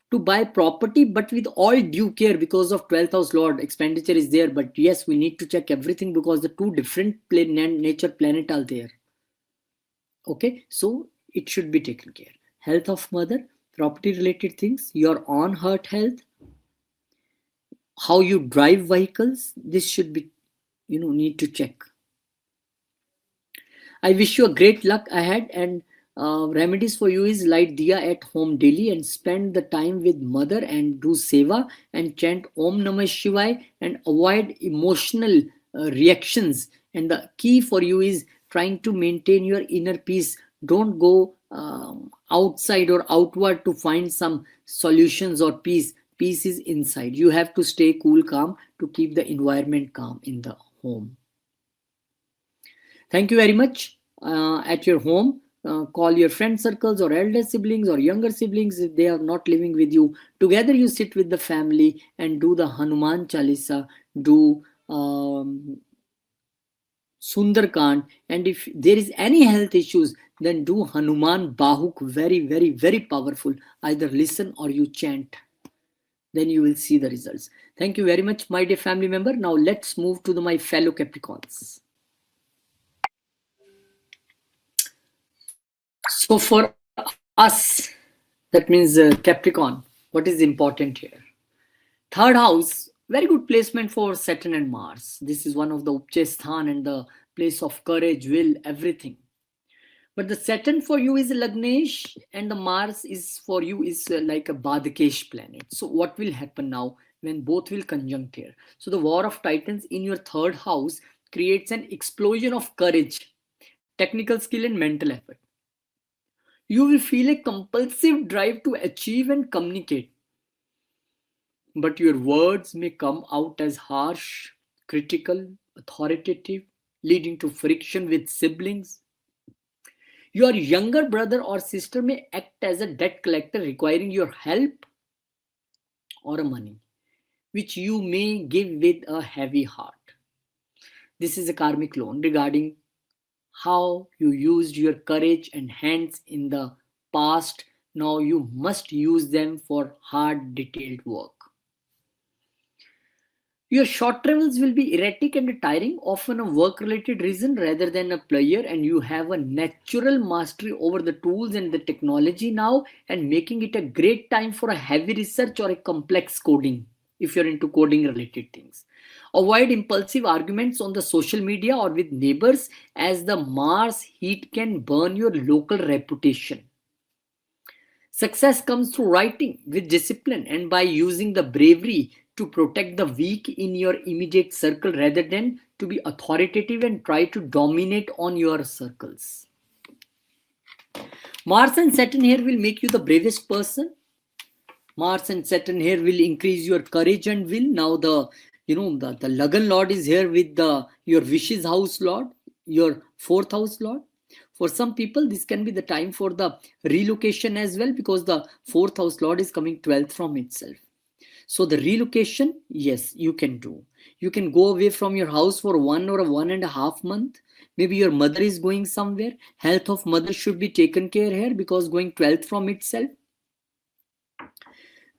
[SPEAKER 1] to buy property, but with all due care, because of 12th house Lord, expenditure is there. But yes, we need to check everything because the two different nature planet are there. Okay, so it should be taken care. Health of mother, property related things, your own heart health, how you drive vehicles, this should be, need to check. I wish you a great luck ahead, and Remedies for you is light diya at home daily and spend the time with mother and do seva and chant Om Namah Shivaya and avoid emotional reactions. And the key for you is trying to maintain your inner peace. Don't go outside or outward to find some solutions or peace. Peace is inside. You have to stay cool, calm to keep the environment calm in the home. Thank you very much. At your home, call your friend circles or elder siblings or younger siblings if they are not living with you. Together you sit with the family and do the Hanuman Chalisa, do Sundarkand, and if there is any health issues, then do Hanuman Bahuk, very, very, very powerful. Either listen or you chant. Then you will see the results. Thank you very much, my dear family member. Now let's move to my fellow Capricorns. So for us, that means Capricorn, what is important here? Third house, very good placement for Saturn and Mars. This is one of the Upchesthan and the place of courage, will, everything. But the Saturn for you is Lagnesh and the Mars is for you is like a Badkesh planet. So what will happen now when both will conjunct here? So the War of Titans in your third house creates an explosion of courage, technical skill and mental effort. You will feel a compulsive drive to achieve and communicate. But your words may come out as harsh, critical, authoritative, leading to friction with siblings. Your younger brother or sister may act as a debt collector requiring your help or money, which you may give with a heavy heart. This is a karmic loan regarding how you used your courage and hands in the past. Now you must use them for hard, detailed work. Your short travels will be erratic and tiring, often a work-related reason rather than a pleasure, and you have a natural mastery over the tools and the technology now, and making it a great time for a heavy research or a complex coding, if you're into coding-related things. Avoid impulsive arguments on the social media or with neighbors, as the Mars heat can burn your local reputation. Success comes through writing with discipline and by using the bravery to protect the weak in your immediate circle rather than to be authoritative and try to dominate on your circles. Mars and Saturn here will make you the bravest person. Mars and Saturn here will increase your courage and will. Now the Lagan Lord is here with your wishes house Lord, your fourth house Lord. For some people, this can be the time for the relocation as well, because the fourth house Lord is coming 12th from itself. So the relocation, yes, you can do. You can go away from your house for 1 or 1.5 months. Maybe your mother is going somewhere. Health of mother should be taken care here because going 12th from itself.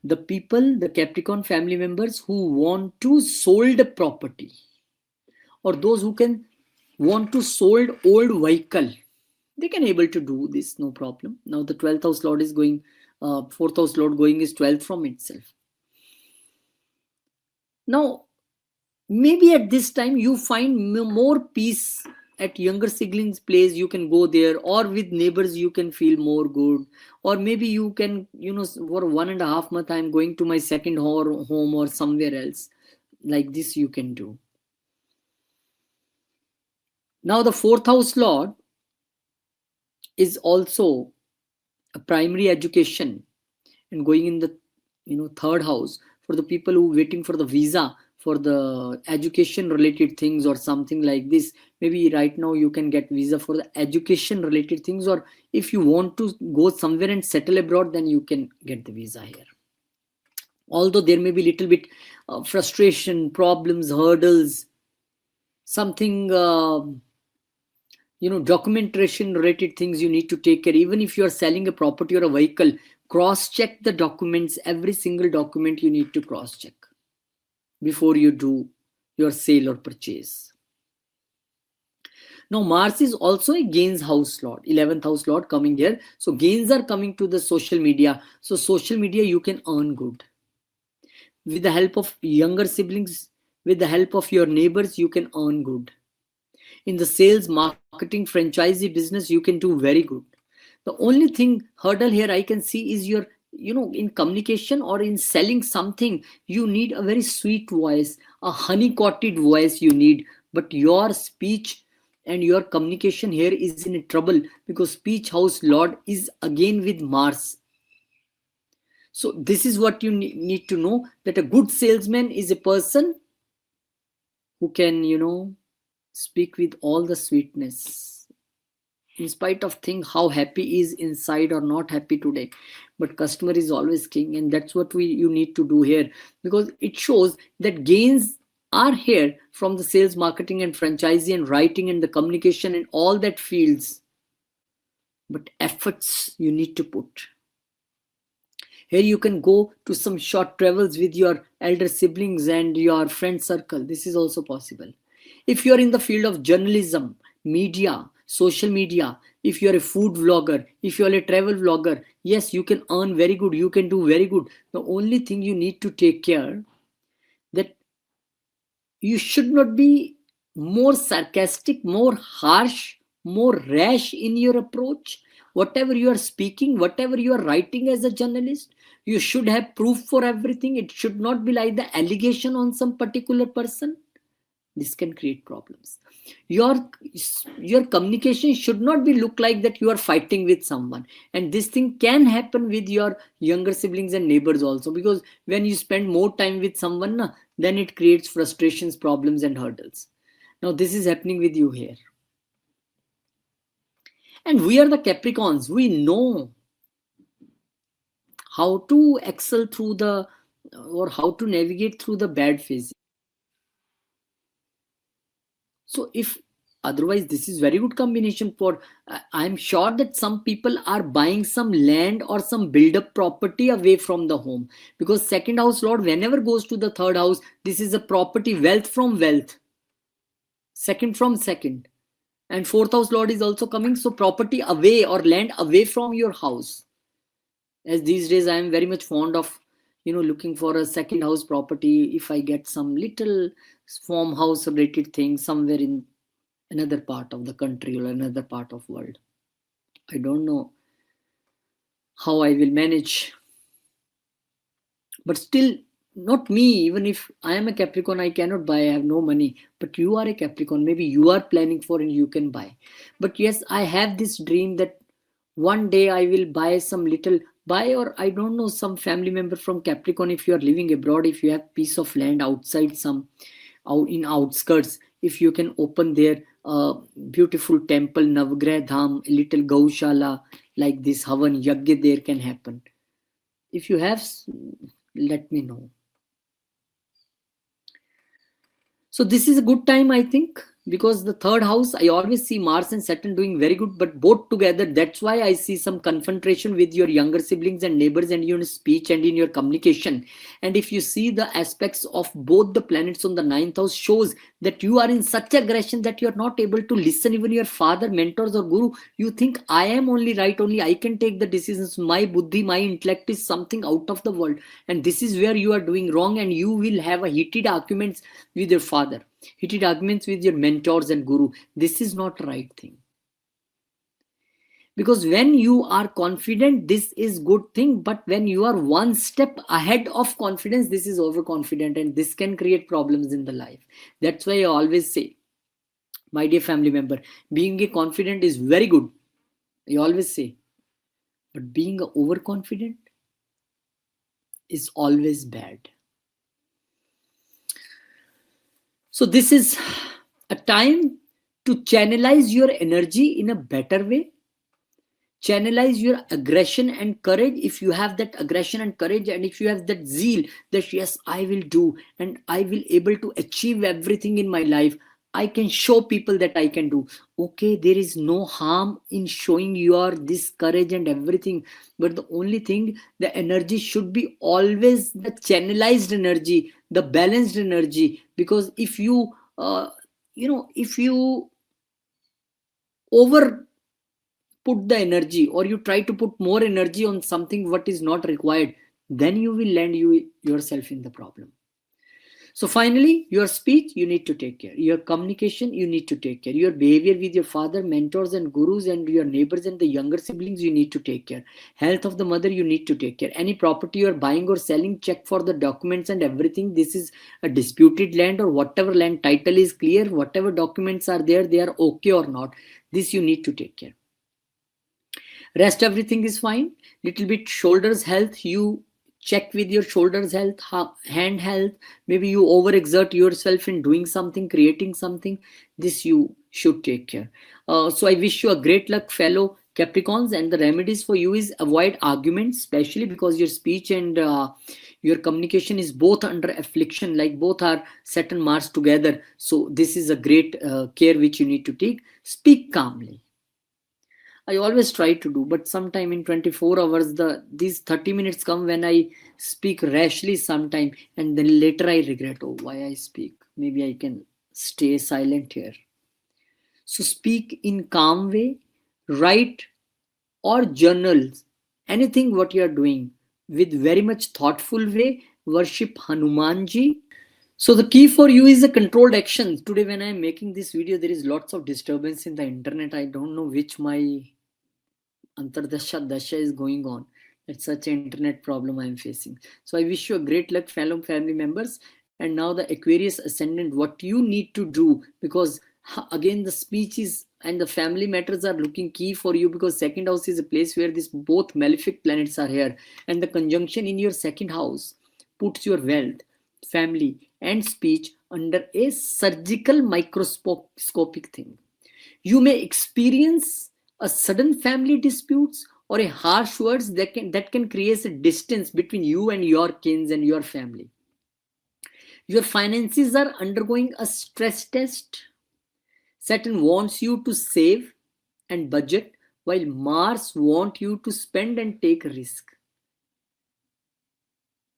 [SPEAKER 1] The people, the Capricorn family members who want to sold a property, or those who can want to sold old vehicle, they can able to do this, no problem. Now the 12th house Lord is going, 4th house Lord going is 12th from itself. Now, maybe at this time you find more peace at younger siblings' place. You can go there, or with neighbors you can feel more good. Or maybe you can, for 1.5 months I'm going to my second home or somewhere else. Like this you can do. Now the 4th house Lord is also a primary education and going in the 3rd house for the people who are waiting for the visa for the education related things or something like this. Maybe right now you can get visa for the education related things, or if you want to go somewhere and settle abroad, then you can get the visa here. Although there may be little bit frustration, problems, hurdles, something documentation related things you need to take care. Even if you are selling a property or a vehicle, cross check the documents. Every single document you need to cross check before you do your sale or purchase. Now Mars is also a gains house Lord, 11th house Lord coming here. So gains are coming to the social media. So social media you can earn good. With the help of younger siblings, with the help of your neighbors, you can earn good. In the sales, marketing, franchisee business, you can do very good. The only thing hurdle here I can see is your, in communication or in selling something, you need a very sweet voice, a honey coated voice you need. But your speech and your communication here is in trouble, because speech house lord is again with Mars. So this is what you need to know, that a good salesman is a person who can, speak with all the sweetness, in spite of think how happy he is inside or not happy today. But customer is always king, and that's what you need to do here, because it shows that gains are here from the sales, marketing and franchisee and writing and the communication and all that fields. But efforts you need to put. Here you can go to some short travels with your elder siblings and your friend circle. This is also possible. If you're in the field of journalism, media, social media, if you're a food vlogger, if you're a travel vlogger, yes, you can earn very good, you can do very good. The only thing you need to take care that you should not be more sarcastic, more harsh, more rash in your approach. Whatever you are speaking, whatever you are writing as a journalist, you should have proof for everything. It should not be like the allegation on some particular person. This can create problems. Your communication should not be look like that you are fighting with someone. And this thing can happen with your younger siblings and neighbors also, because when you spend more time with someone, then it creates frustrations, problems and hurdles. Now this is happening with you here. And we are the Capricorns. We know how to excel through or how to navigate through the bad phases. So if otherwise, this is very good combination for, I'm sure that some people are buying some land or some build up property away from the home, because second house lord whenever goes to the third house, this is a property, wealth from wealth, second from second, and fourth house lord is also coming. So property away or land away from your house. As these days I am very much fond of, looking for a second house property. If I get some little farmhouse related thing somewhere in another part of the country or another part of world, I don't know how I will manage. But still, not me. Even if I am a Capricorn, I cannot buy, I have no money. But you are a Capricorn, maybe you are planning for and you can buy. But yes, I have this dream that one day I will buy some little, or I don't know, some family member from Capricorn, if you are living abroad, if you have piece of land outside some, out in outskirts, if you can open there a beautiful temple, Navgrah Dham, a little Gaushala, like this Havan Yagya there can happen. If you have, let me know. So this is a good time, I think, because the third house, I always see Mars and Saturn doing very good, but both together, that's why I see some confrontation with your younger siblings and neighbors and your speech and in your communication. And if you see the aspects of both the planets on the ninth house, shows that you are in such aggression that you are not able to listen even your father, mentors or guru. You think I am only right, only I can take the decisions. My buddhi, my intellect is something out of the world. And this is where you are doing wrong, and you will have a heated arguments with your father, heated arguments with your mentors and guru. This is not the right thing. Because when you are confident, this is good thing. But when you are one step ahead of confidence, this is overconfident, and this can create problems in the life. That's why I always say, my dear family member, being a confident is very good. I always say, but being overconfident is always bad. So this is a time to channelize your energy in a better way. Channelize your aggression and courage. If you have that aggression and courage, and if you have that zeal that yes, I will do and I will able to achieve everything in my life, I can show people that I can do. Okay, there is no harm in showing your this courage and everything. But the only thing, the energy should be always the channelized energy, the balanced energy. Because if you, if you over put the energy, or you try to put more energy on something what is not required, then you will land yourself in the problem. So finally, your speech, you need to take care. Your communication, you need to take care. Your behavior with your father, mentors and gurus and your neighbors and the younger siblings, you need to take care. Health of the mother, you need to take care. Any property you're buying or selling, check for the documents and everything. This is a disputed land or whatever land title is clear, whatever documents are there, they are okay or not. This you need to take care. Rest everything is fine. Little bit shoulders health, you check with your shoulders health, hand health. Maybe you overexert yourself in doing something, creating something. This you should take care. So I wish you a great luck, fellow Capricorns, and the remedies for you is avoid arguments, especially because your speech and your communication is both under affliction, like both are Saturn Mars together. So this is a great care which you need to take. Speak calmly. I always try to do, but sometime in 24 hours, these 30 minutes come when I speak rashly sometime, and then later I regret, oh, why I speak. Maybe I can stay silent here. So speak in calm way, write or journal anything what you are doing with very much thoughtful way. Worship Hanumanji. So the key for you is a controlled action. Today when I am making this video, there is lots of disturbance in the internet. I don't know which my Antardasha Dasha is going on. It's such an internet problem I am facing. So I wish you a great luck, fellow family members. And now the Aquarius ascendant, what you need to do, because again the speech is and the family matters are looking key for you, because second house is a place where these both malefic planets are here, and the conjunction in your second house puts your wealth, family and speech under a surgical microscopic thing. You may experience a sudden family disputes or a harsh words that can create a distance between you and your kins and your family. Your finances are undergoing a stress test. Saturn wants you to save and budget, while Mars wants you to spend and take risk.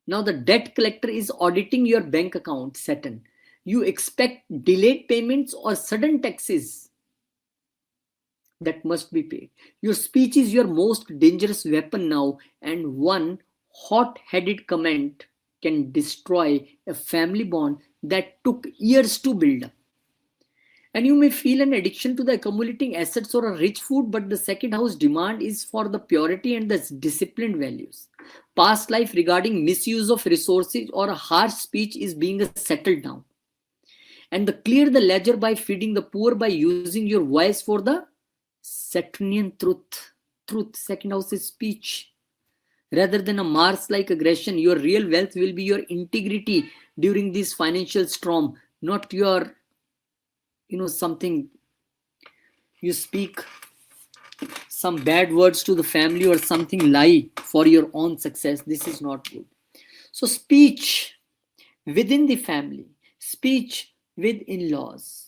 [SPEAKER 1] Now the debt collector is auditing your bank account, Saturn. You expect delayed payments or sudden taxes that must be paid. Your speech is your most dangerous weapon now, and one hot-headed comment can destroy a family bond that took years to build up. And you may feel an addiction to the accumulating assets or a rich food, but the second house demand is for the purity and the disciplined values. Past life regarding misuse of resources or a harsh speech is being settled now. And clear the ledger by feeding the poor, by using your voice for the Saturnian truth. Second house is speech. Rather than a Mars-like aggression, your real wealth will be your integrity during this financial storm, not your, something you speak some bad words to the family or something lie for your own success. This is not good. So speech within the family, speech with in-laws,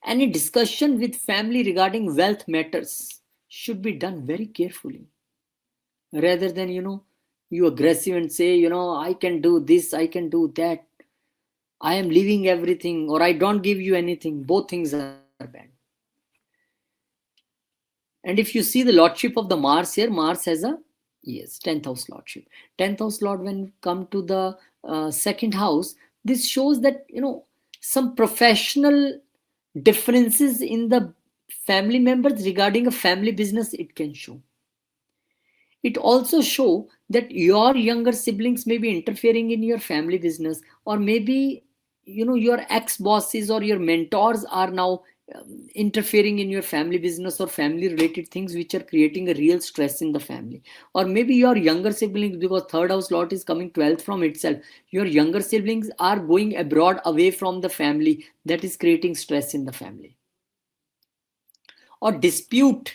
[SPEAKER 1] any discussion with family regarding wealth matters should be done very carefully. Rather than, you aggressive and say, I can do this, I can do that, I am leaving everything, or I don't give you anything. Both things are bad. And if you see the lordship of the Mars here, Mars has a 10th house lordship. 10th house lord, when come to the second house, this shows that some professional differences in the family members regarding a family business it can show. It also show that your younger siblings may be interfering in your family business, or maybe your ex-bosses or your mentors are now interfering in your family business or family related things which are creating a real stress in the family. Or maybe your younger siblings, because third house lord is coming 12th from itself, your younger siblings are going abroad away from the family, that is creating stress in the family. Or dispute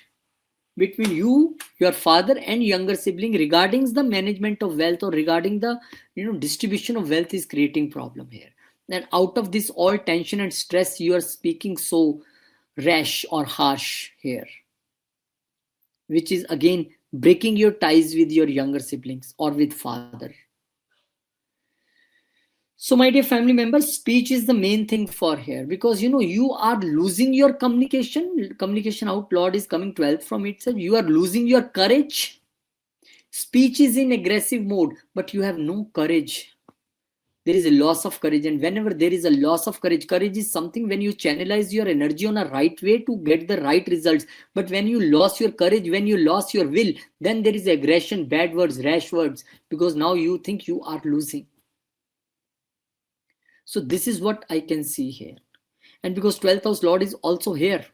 [SPEAKER 1] between you, your father and younger sibling regarding the management of wealth or regarding the distribution of wealth is creating problem here. And out of this all tension and stress, you are speaking so rash or harsh here, which is again breaking your ties with your younger siblings or with father. So my dear family members, speech is the main thing for here, because you are losing your communication out. Lord is coming 12th from itself. You are losing your courage. Speech is in aggressive mode, but you have no courage. there is a loss of courage. And whenever there is a loss of courage, courage is something when you channelize your energy on a right way to get the right results. But when you lost your courage, when you lost your will, then there is aggression, bad words, rash words, because now you think you are losing. So this is what I can see here. And because 12th house Lord is also here,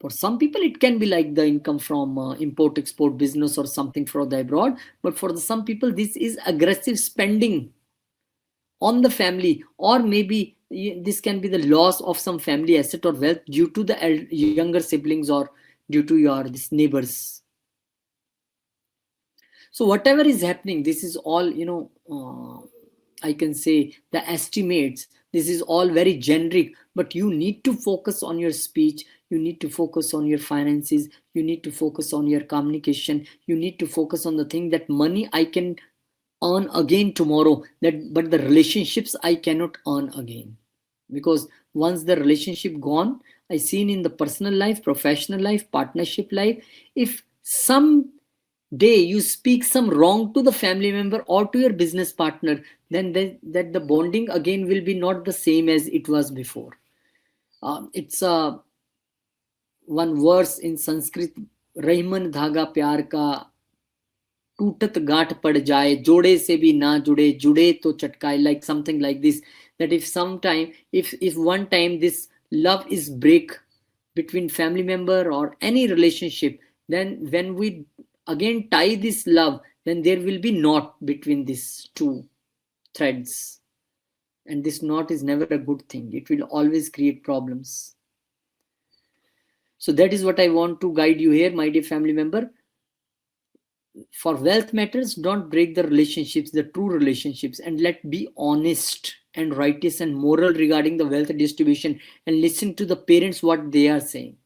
[SPEAKER 1] for some people it can be like the income from import export business or something for the abroad, but for some people this is aggressive spending on the family, or maybe this can be the loss of some family asset or wealth due to the younger siblings or due to your neighbors. So whatever is happening, this is all I can say the estimates. This is all very generic, but you need to focus on your speech. You need to focus on your finances. You need to focus on your communication. You need to focus on the thing that money I can earn again tomorrow, but the relationships I cannot earn again. Because once the relationship gone, I seen in the personal life, professional life, partnership life, if some day you speak some wrong to the family member or to your business partner, then that the bonding again will be not the same as it was before. It's one verse in Sanskrit, Rahman dhaga pyar ka टूटत गांठ पड़ जाए, जोड़े से भी ना जुड़े, जुड़े तो चटकाए, like something like this, that if one time this love is break between family member or any relationship, then when we again tie this love, then there will be knot between these two threads, and this knot is never a good thing. It will always create problems. So that is what I want to guide you here, my dear family member. For wealth matters, don't break the relationships, the true relationships, and let be honest and righteous and moral regarding the wealth distribution, and listen to the parents what they are saying.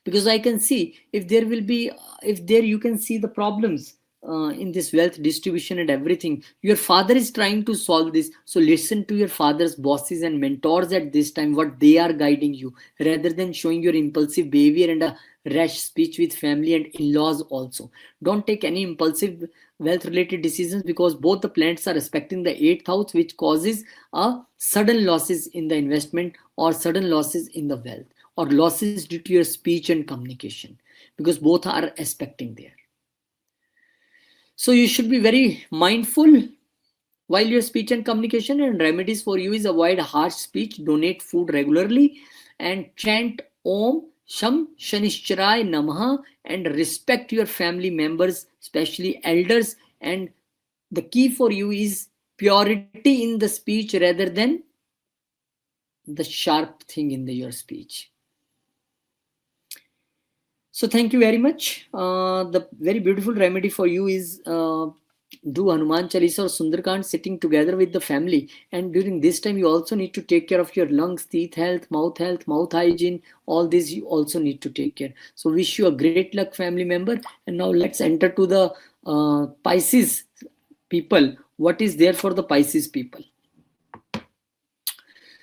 [SPEAKER 1] Because I can see if there you can see the problems in this wealth distribution and everything. Your father is trying to solve this, so listen to your father's bosses and mentors at this time, what they are guiding you, rather than showing your impulsive behavior and a rash speech with family and in-laws also. Don't take any impulsive wealth related decisions, because both the planets are aspecting the 8th house, which causes sudden losses in the investment or sudden losses in the wealth, or losses due to your speech and communication, because both are aspecting there. So you should be very mindful while your speech and communication. And remedies for you is avoid harsh speech, donate food regularly, and chant Om Sham Shanishcharai Namaha, and respect your family members, especially elders. And the key for you is purity in the speech rather than the sharp thing in your speech. So thank you very much. The very beautiful remedy for you is do Hanuman Chalisa or Sundarkand sitting together with the family. And during this time, you also need to take care of your lungs, teeth health, mouth hygiene. All this you also need to take care. So wish you a great luck, family member. And now let's enter to the Pisces people. What is there for the Pisces people?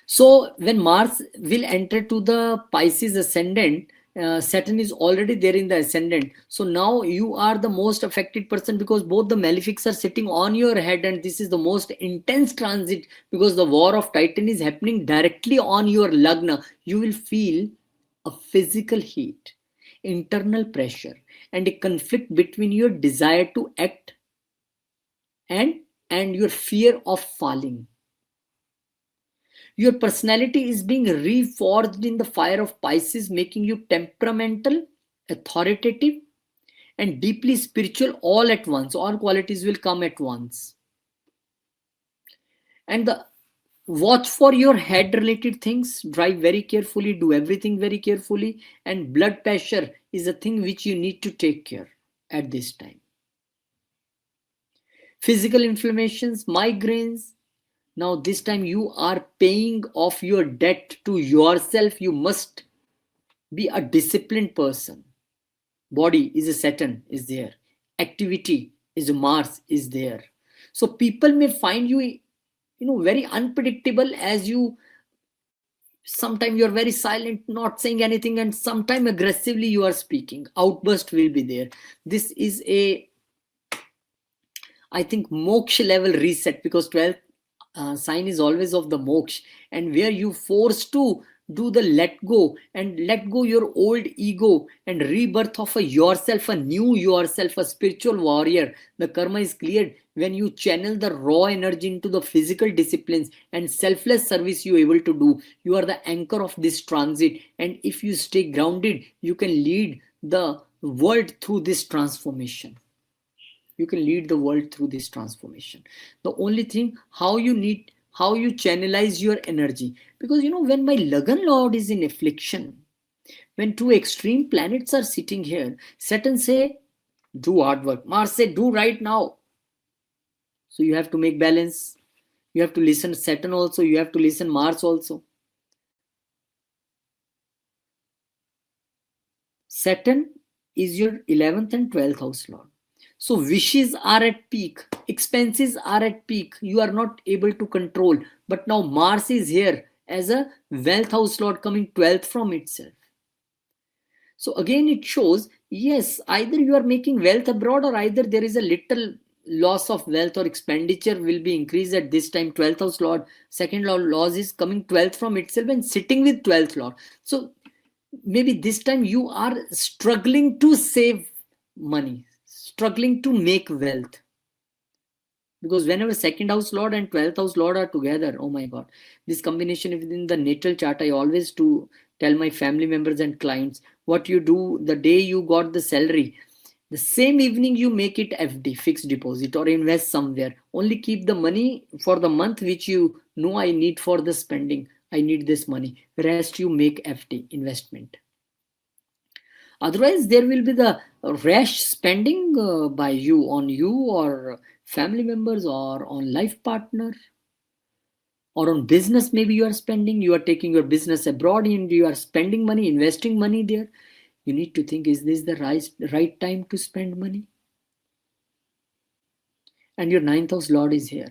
[SPEAKER 1] So when Mars will enter to the Pisces ascendant, Saturn is already there in the ascendant. So now you are the most affected person, because both the malefics are sitting on your head, and this is the most intense transit, because the war of Titan is happening directly on your lagna. You will feel a physical heat, internal pressure, and a conflict between your desire to act and your fear of falling. Your personality is being reforged in the fire of Pisces, making you temperamental, authoritative, and deeply spiritual all at once. All qualities will come at once. And watch for your head related things. Drive very carefully. Do everything very carefully. And blood pressure is a thing which you need to take care at this time. Physical inflammations, migraines. Now this time you are paying off your debt to yourself. You must be a disciplined person. Body is a Saturn is there. Activity is a Mars is there. So people may find you, very unpredictable, as you sometimes you're very silent, not saying anything, and sometimes aggressively you are speaking. Outburst will be there. This is I think moksha level reset, because 12th sign is always of the moksha, and where you forced to do the let go and let go your old ego and rebirth of a yourself, a new yourself, a spiritual warrior. The karma is cleared when you channel the raw energy into the physical disciplines and selfless service you able to do. You are the anchor of this transit, and if you stay grounded, you can lead the world through this transformation. You can lead the world through this transformation. The only thing, how you channelize your energy, because when my Lagan Lord is in affliction, when two extreme planets are sitting here, Saturn say do hard work, Mars say do right now. So you have to make balance. You have to listen Saturn also, you have to listen Mars also. Saturn is your 11th and 12th house lord. So wishes are at peak, expenses are at peak, you are not able to control. But now Mars is here as a wealth house lord, coming 12th from itself. So again it shows, yes, either you are making wealth abroad, or either there is a little loss of wealth or expenditure will be increased at this time. 12th house lord, second lord loss is coming 12th from itself and sitting with 12th lord. So maybe this time you are struggling to save money, struggling to make wealth, because whenever second house lord and 12th house lord are together, oh my god, this combination within the natal chart, I always to tell my family members and clients, what you do the day you got the salary, the same evening you make it FD, fixed deposit, or invest somewhere. Only keep the money for the month which you know I need for the spending, I need this money, rest you make FD investment. Otherwise there will be the rash spending by you on you or family members or on life partner or on business. Maybe you are spending, you are taking your business abroad and you are spending money, investing money there. You need to think, is this the right time to spend money? And your 9th house lord is here.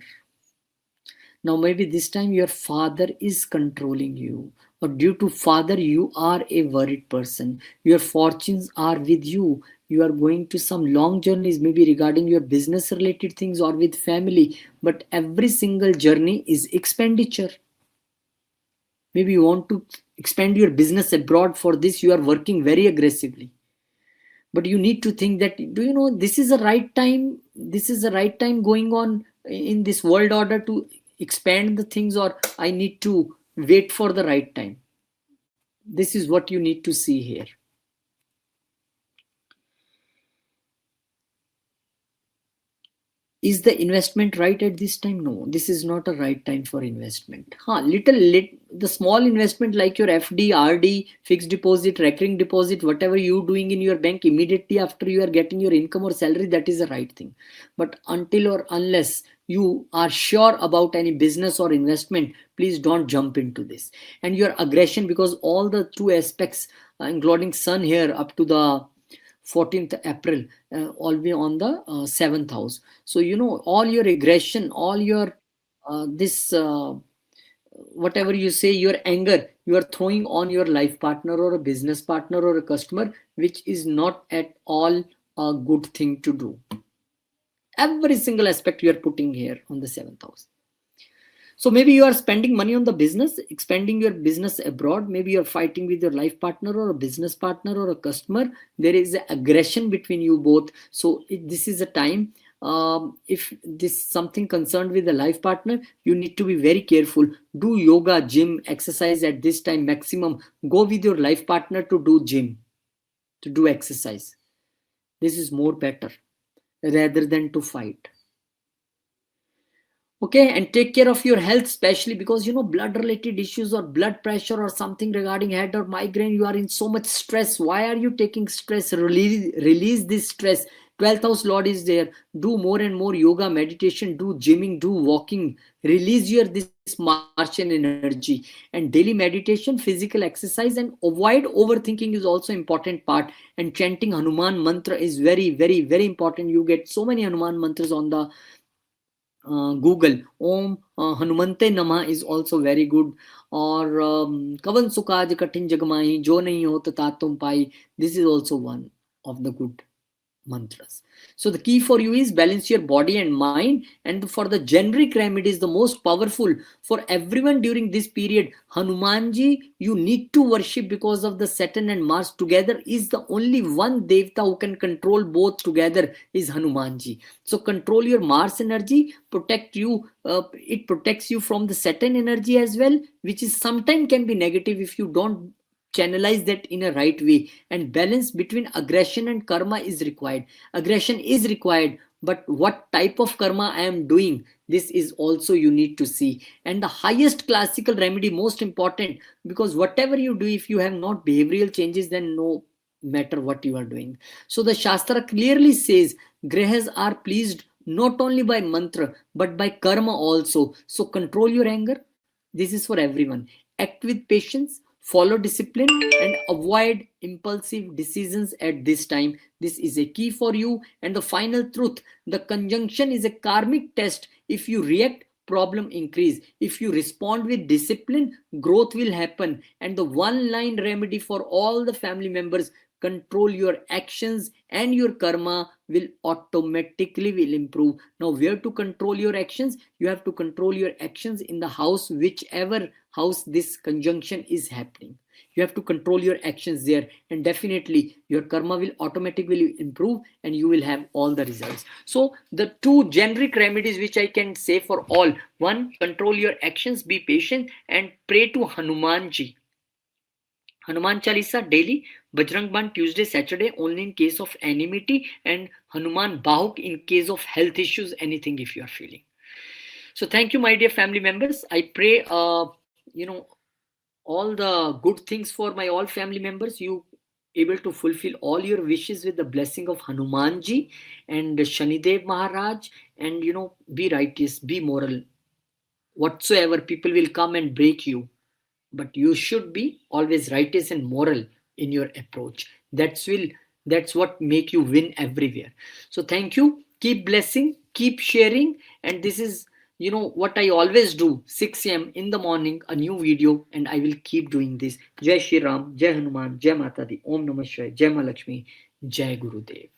[SPEAKER 1] Now maybe this time your father is controlling you, or due to father you are a worried person, your fortunes are with you, you are going to some long journeys, maybe regarding your business related things or with family, but every single journey is expenditure. Maybe you want to expand your business abroad, for this you are working very aggressively, but you need to think that, do you know this is the right time, this is the right time going on in this world order to expand the things, or I need to wait for the right time. This is what you need to see here. Is the investment right at this time? No, this is not a right time for investment. The small investment like your FD, RD, fixed deposit, recurring deposit, whatever you doing in your bank immediately after you are getting your income or salary, that is the right thing. But until or unless you are sure about any business or investment, please don't jump into this. And your aggression, because all the two aspects, including sun here up to the 14th April, all be on the 7th house. So all your aggression, all your this whatever you say, your anger, you are throwing on your life partner or a business partner or a customer, which is not at all a good thing to do. Every single aspect you are putting here on the 7th house. So maybe you are spending money on the business, expanding your business abroad. Maybe you're fighting with your life partner or a business partner or a customer. There is aggression between you both. So this is a time, if this something concerned with the life partner, you need to be very careful. Do yoga, gym, exercise at this time maximum. Go with your life partner to do gym, to do exercise. This is more better rather than to fight. Okay, and take care of your health, especially because blood related issues or blood pressure or something regarding head or migraine, you are in so much stress. Why are you taking stress? Release this stress. 12th house lord is there. Do more and more yoga, meditation, do gymming, do walking. Release your this Martian energy, and daily meditation, physical exercise, and avoid overthinking is also important part. And chanting Hanuman mantra is very, very, very important. You get so many Hanuman mantras on the Google. Om Hanumante Nama is also very good. Or Kavan Sukaj Katin Jagmai, Jo Nahi Hota Tat Tum Pai. This is also one of the good. mantras. So the key for you is balance your body and mind. And for the generic remedies, the most powerful for everyone during this period, Hanumanji, you need to worship, because of the Saturn and Mars together is the only one Devta who can control both together is Hanumanji. So control your Mars energy, protect you. It protects you from the Saturn energy as well, which is sometimes can be negative if you don't channelize that in a right way. And balance between aggression and karma is required. Aggression is required, but what type of karma I am doing, this is also you need to see. And the highest classical remedy, most important, because whatever you do, if you have not behavioral changes, then no matter what you are doing. So the Shastra clearly says grahas are pleased not only by mantra but by karma also. So control your anger. This is for everyone. Act with patience, follow discipline, and avoid impulsive decisions at this time. This is a key for you. And the final truth, the conjunction is a karmic test. If you react, problem increase. If you respond with discipline, growth will happen. And the one line remedy for all the family members, control your actions and your karma will automatically will improve. Now where to control your actions? You have to control your actions in the house, whichever house this conjunction is happening. You have to control your actions there, and definitely your karma will automatically improve and you will have all the results. So the two generic remedies which I can say for all: one, control your actions, be patient, and pray to Hanumanji. Hanuman Chalisa daily, Bajrang Ban Tuesday, Saturday only in case of enmity, and Hanuman Bahuk in case of health issues, anything if you are feeling. So thank you, my dear family members. I pray, all the good things for my all family members. You able to fulfill all your wishes with the blessing of Hanumanji and Shanidev Maharaj, and be righteous, be moral. Whatsoever people will come and break you, but you should be always righteous and moral in your approach. That's what make you win everywhere. So thank you. Keep blessing, keep sharing. And this is what I always do, 6 a.m. in the morning, a new video, and I will keep doing this. Jai Shri Ram, Jai Hanuman, Jai Mata Di, Om Namah Shivaya, Jai Ma Lakshmi, Jai Gurudev.